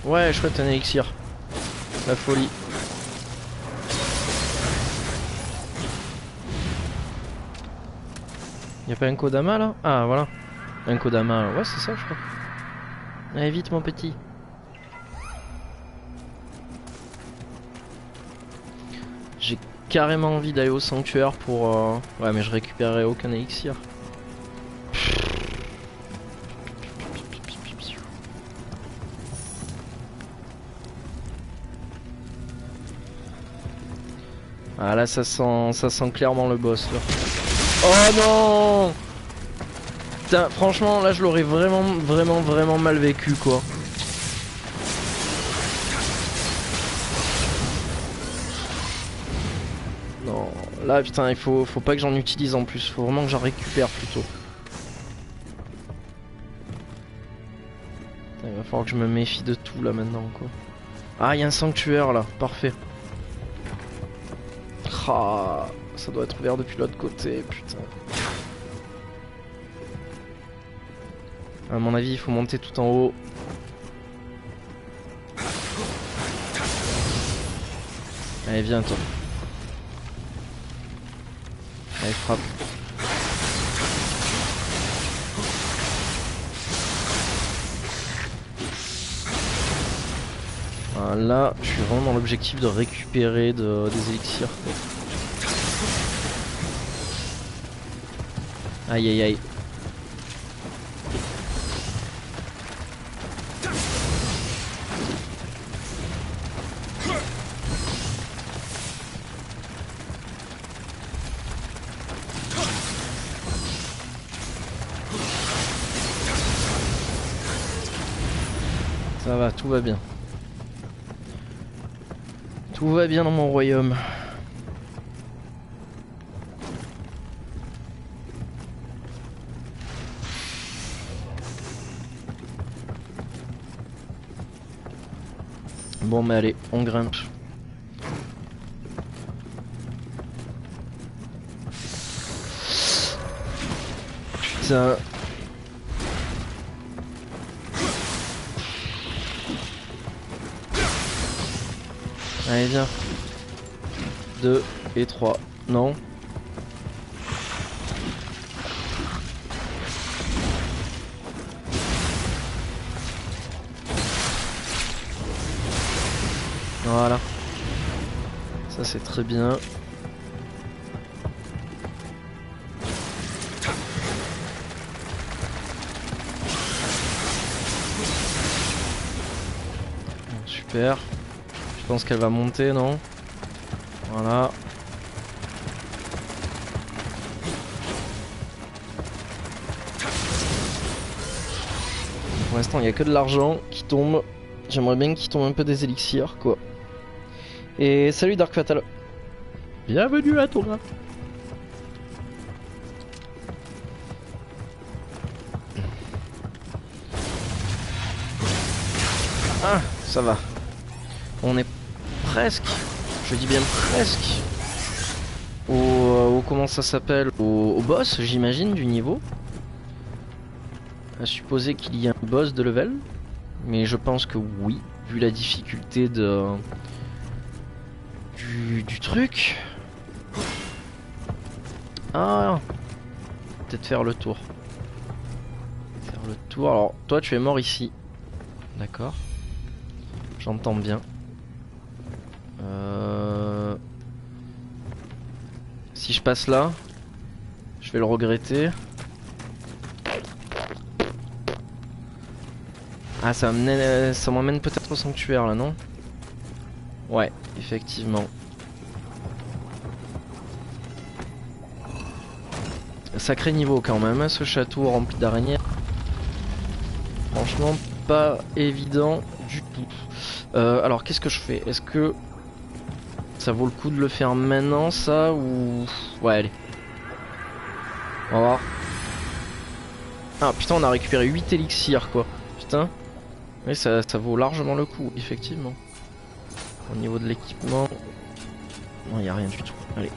Ouais, chouette un élixir. La folie. Y'a pas un Kodama là? Ah voilà. Un Kodama, ouais c'est ça je crois. Allez vite mon petit. J'ai carrément envie d'aller au sanctuaire pour... Ouais mais je récupérerai aucun élixir. Ah là ça sent clairement le boss là. Oh non! Putain, franchement là je l'aurais vraiment mal vécu quoi. Non, là putain il faut pas que j'en utilise en plus, faut vraiment que j'en récupère plutôt. Putain, il va falloir que je me méfie de tout là maintenant quoi. Ah il y a un sanctuaire là, parfait. Ah, ça doit être ouvert depuis l'autre côté, putain. À mon avis, il faut monter tout en haut. Allez, viens toi. Allez, frappe. Là, je suis vraiment dans l'objectif de récupérer des élixirs. Aïe aïe aïe. Ça va, tout va bien. Tout va bien dans mon royaume. Bon mais allez, on grimpe. Putain. Allez viens. 2 et 3. Non. Voilà. Ça c'est très bien. Super. Je pense qu'elle va monter, non? Voilà. Pour l'instant, il n'y a que de l'argent qui tombe. J'aimerais bien qu'il tombe un peu des élixirs, quoi. Et salut Dark Fatal. Bienvenue à toi. Ah, ça va. On est presque, je dis bien presque, au comment ça s'appelle, au boss, j'imagine, du niveau. À supposer qu'il y ait un boss de level. Mais je pense que oui, vu la difficulté de du truc. Ah, peut-être faire le tour. Faire le tour. Alors, toi, tu es mort ici. D'accord. J'entends bien. Si je passe là, je vais le regretter. Ah, ça m'emmène peut-être au sanctuaire là, non? Ouais, effectivement. Sacré niveau quand même, hein, ce château rempli d'araignées. Franchement, pas évident du tout. Alors, qu'est-ce que je fais? Est-ce que ça vaut le coup de le faire maintenant, ça, ou... Ouais, allez. On va voir. Ah, putain, on a récupéré 8 élixirs, quoi. Putain. Oui, ça vaut largement le coup, effectivement. Au niveau de l'équipement... Non, il n'y a rien du tout. Allez.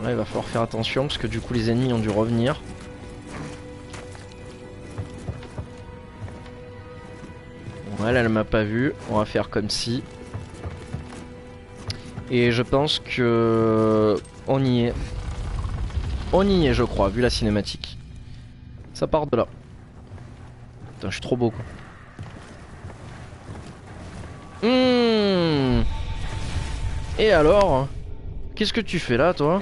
Là, il va falloir faire attention, parce que du coup, les ennemis ont dû revenir. Ouais, elle m'a pas vu. On va faire comme si. Et je pense que... On y est. On y est, je crois, vu la cinématique. Ça part de là. Putain, je suis trop beau, quoi. Et alors? Qu'est-ce que tu fais là, toi?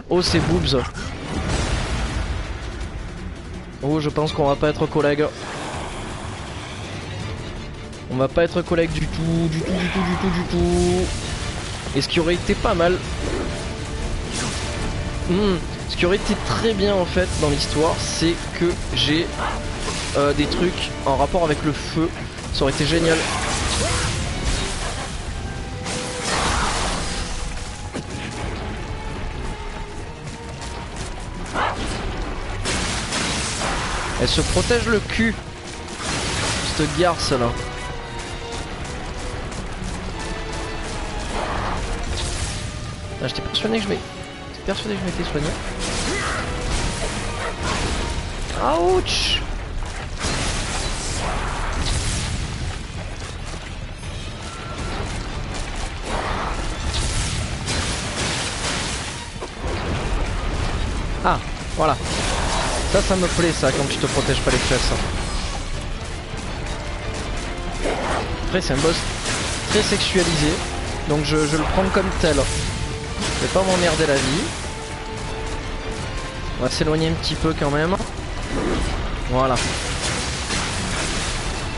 Oh, c'est boobs. Oh, je pense qu'on va pas être collègues. On va pas être collègues du tout, du tout. Et ce qui aurait été pas mal... Ce qui aurait été très bien en fait dans l'histoire, c'est que j'ai des trucs en rapport avec le feu. Ça aurait été génial. Elle se protège le cul, cette garce là. Ah, j'étais persuadé que je m'étais soigné. Ouch. Ah, voilà. Ça me plaît ça quand tu te protèges pas les fesses. Après c'est un boss très sexualisé, donc je le prends comme tel. Je vais pas m'emmerder la vie. On va s'éloigner un petit peu quand même. Voilà.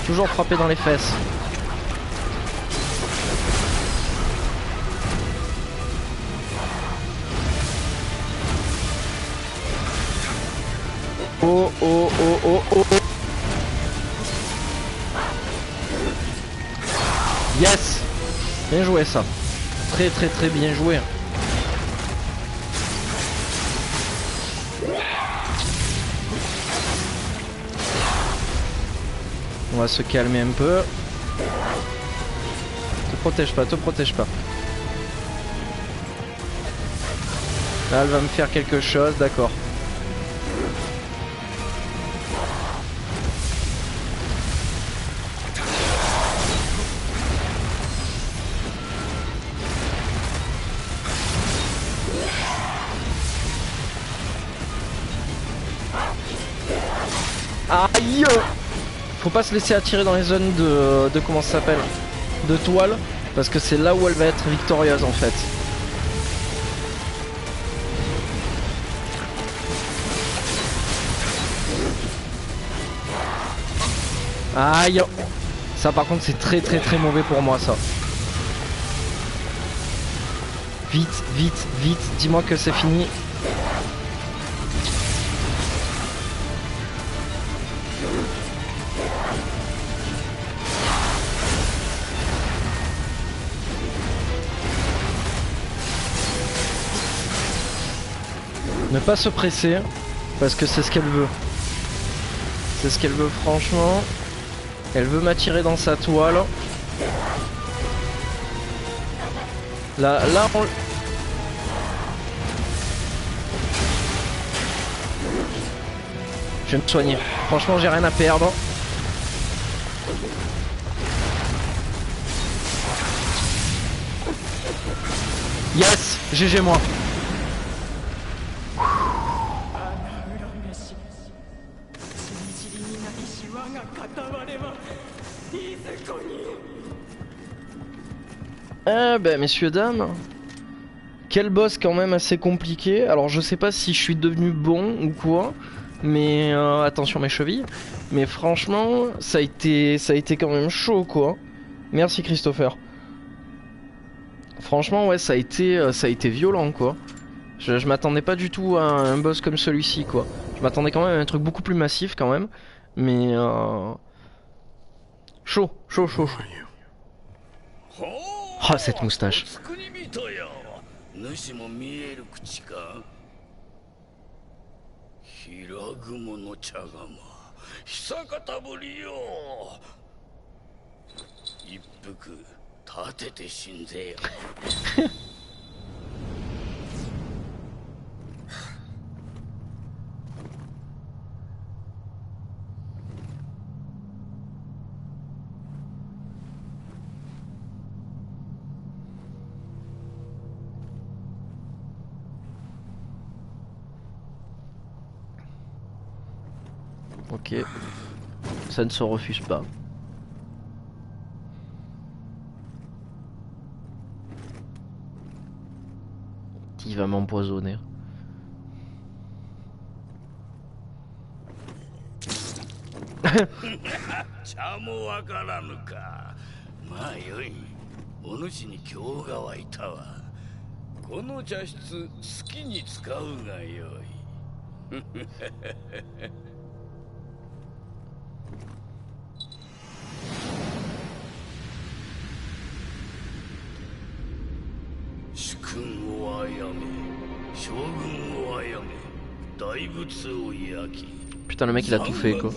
Toujours frapper dans les fesses. Oh oh oh oh oh. Yes. Bien joué ça. Très très très bien joué. On va se calmer un peu. Te protège pas, te protège pas. Là, elle va me faire quelque chose, d'accord. Aïe! Faut pas se laisser attirer dans les zones de comment ça s'appelle? De toile. Parce que c'est là où elle va être victorieuse en fait. Aïe! Ça par contre c'est très mauvais pour moi ça. Vite, vite, vite, dis-moi que c'est fini. Ne pas se presser, parce que c'est ce qu'elle veut. C'est ce qu'elle veut franchement. Elle veut m'attirer dans sa toile. Là on... Je vais me soigner. Franchement, j'ai rien à perdre. Yes, GG moi. Eh ben messieurs dames, quel boss quand même assez compliqué. Alors je sais pas si je suis devenu bon ou quoi, mais attention mes chevilles. Mais franchement ça a été quand même chaud quoi. Merci Christopher. Franchement ouais ça a été violent quoi. Je m'attendais pas du tout à un boss comme celui-ci quoi. Je m'attendais quand même à un truc beaucoup plus massif quand même. Mais chaud. Ah cette moustache. Ok, ça ne se refuse pas. Il va m'empoisonner. Putain le mec il a tout fait quoi.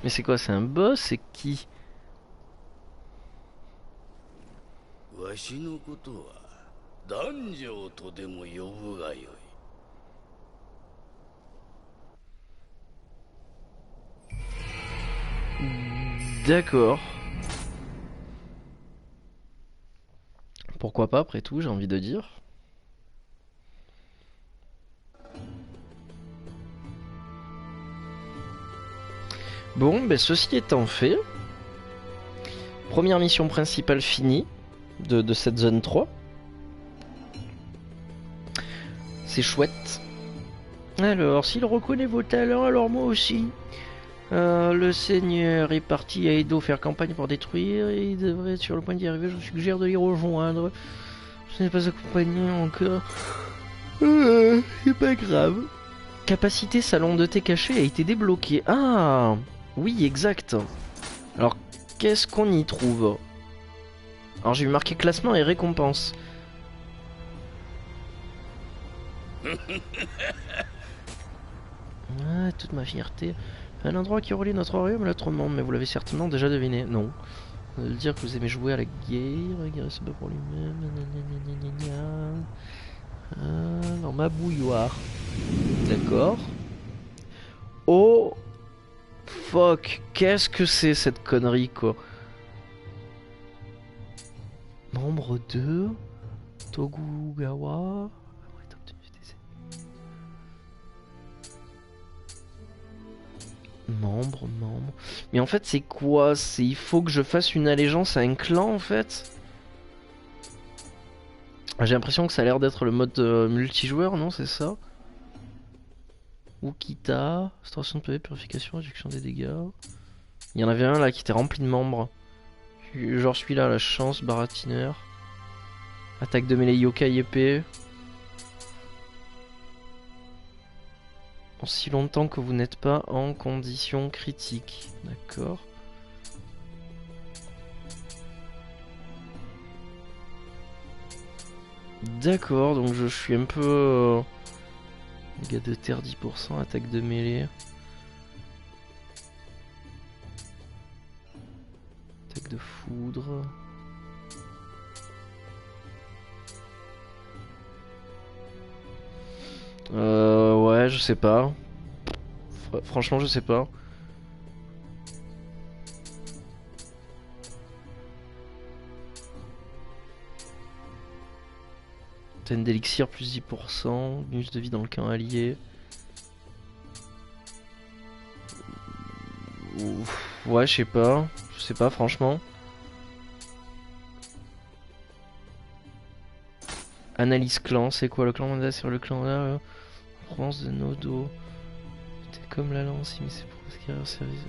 Mais c'est quoi, c'est un boss? C'est qui? D'accord. Pourquoi pas après tout, j'ai envie de dire. Bon, ben ceci étant fait, première mission principale finie de cette zone 3. C'est chouette. Alors, s'il reconnaît vos talents, alors moi aussi. Le seigneur est parti à Edo faire campagne pour détruire et il devrait être sur le point d'y arriver. Je vous suggère de l'y rejoindre. Je n'ai pas accompagné encore. C'est pas grave. Capacité salon de thé caché a été débloquée. Ah oui, exact. Alors, qu'est-ce qu'on y trouve? Alors, j'ai vu marqué classement et récompense. Ah, toute ma fierté. Un endroit qui relie notre royaume à notre monde, mais vous l'avez certainement déjà deviné. Non. Vous allez dire que vous aimez jouer à la guerre, c'est pas pour lui-même. Dans ma bouilloire. D'accord. Oh fuck? Qu'est-ce que c'est cette connerie quoi? Membre 2 Tokugawa. Membre. Mais en fait c'est quoi? C'est il faut que je fasse une allégeance à un clan en fait? J'ai l'impression que ça a l'air d'être le mode multijoueur, non? C'est ça? Ukita, restauration de PV, purification, réduction des dégâts. Il y en avait un là qui était rempli de membres. Genre celui-là, la chance, baratineur. Attaque de mêlée yokai épée. Si longtemps que vous n'êtes pas en condition critique. D'accord. D'accord, donc je suis un peu... dégâts de terre 10%, attaque de mêlée. Attaque de foudre. Ouais, je sais pas. Franchement, je sais pas. Antenne d'élixir plus 10%. Bonus de vie dans le camp allié. Ouf, ouais, je sais pas. Je sais pas, franchement. Analyse clan, c'est quoi le clan mandat sur le clan là? Provence de Nodo. C'était comme la lance, mais c'est pour ce qu'il y a un service.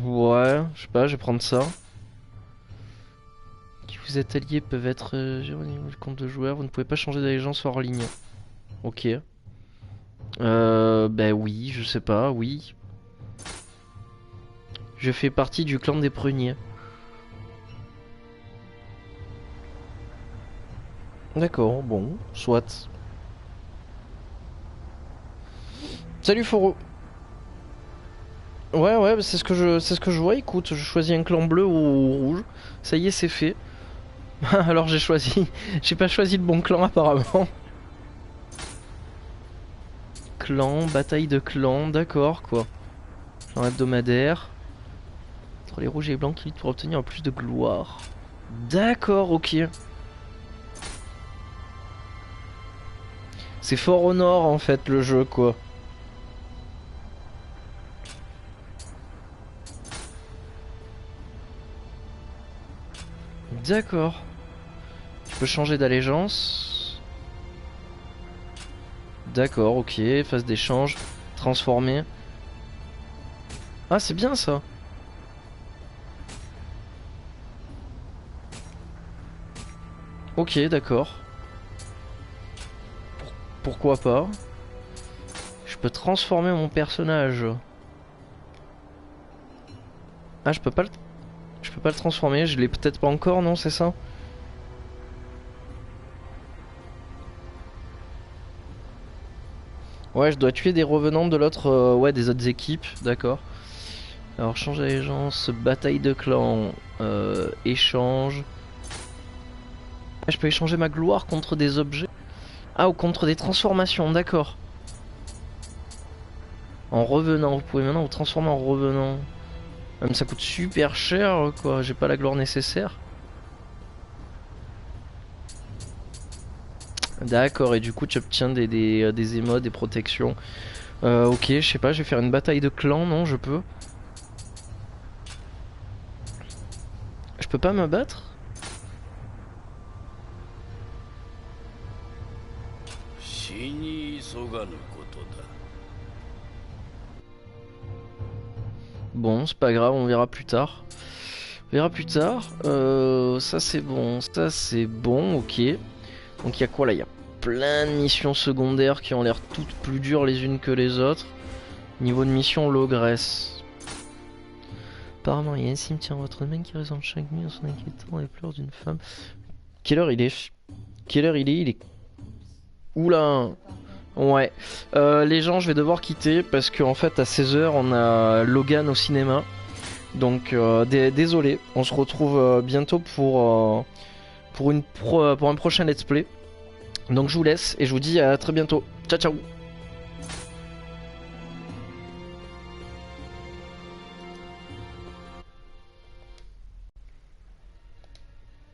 Ouais, je sais pas, je vais prendre ça. Qui vous êtes alliés peuvent être gérés au niveau du compte de joueur. Vous ne pouvez pas changer d'allégeance hors ligne. Ok. Ben oui, je sais pas, oui. Je fais partie du clan des pruniers. D'accord, bon, soit. Salut Foro. Ouais, bah, c'est ce que je vois. Écoute, je choisis un clan bleu ou rouge. Ça y est, c'est fait. Alors j'ai choisi, j'ai pas choisi le bon clan apparemment. Clan, bataille de clans, d'accord quoi. Clan hebdomadaire. Entre les rouges et les blancs qui luttent pour obtenir plus de gloire. D'accord, ok. C'est fort au nord en fait le jeu quoi. D'accord. Tu peux changer d'allégeance. D'accord, ok. Phase d'échange. Transformer. Ah, c'est bien ça. Ok, d'accord. Pourquoi pas. Je peux transformer mon personnage. Ah, je peux pas le transformer. Je l'ai peut-être pas encore, non, c'est ça? Ouais, je dois tuer des revenants de l'autre, ouais, des autres équipes, d'accord. Alors, change d'allégeance, bataille de clans, échange. Ah, je peux échanger ma gloire contre des objets. Ah, ou contre des transformations, d'accord. En revenant, vous pouvez maintenant vous transformer en revenant. Même ça coûte super cher, quoi. J'ai pas la gloire nécessaire. D'accord, et du coup tu obtiens des émotes, des protections. Ok, je sais pas, je vais faire une bataille de clans, non, je peux. Je peux pas me battre? Bon, c'est pas grave, on verra plus tard. On verra plus tard. Ça c'est bon, ok. Donc il y a quoi là? Il y a plein de missions secondaires qui ont l'air toutes plus dures les unes que les autres. Niveau de mission, l'ogresse. Apparemment, il y a un cimetière en votre domaine qui résonne chaque nuit en son inquiétant les pleurs d'une femme. Quelle heure il est? Quelle heure il est? Il est... Oula. Ouais. Les gens, je vais devoir quitter parce qu'en fait, à 16h, on a Logan au cinéma. Donc, désolé. On se retrouve bientôt pour un prochain let's play. Donc, je vous laisse et je vous dis à très bientôt. Ciao, ciao.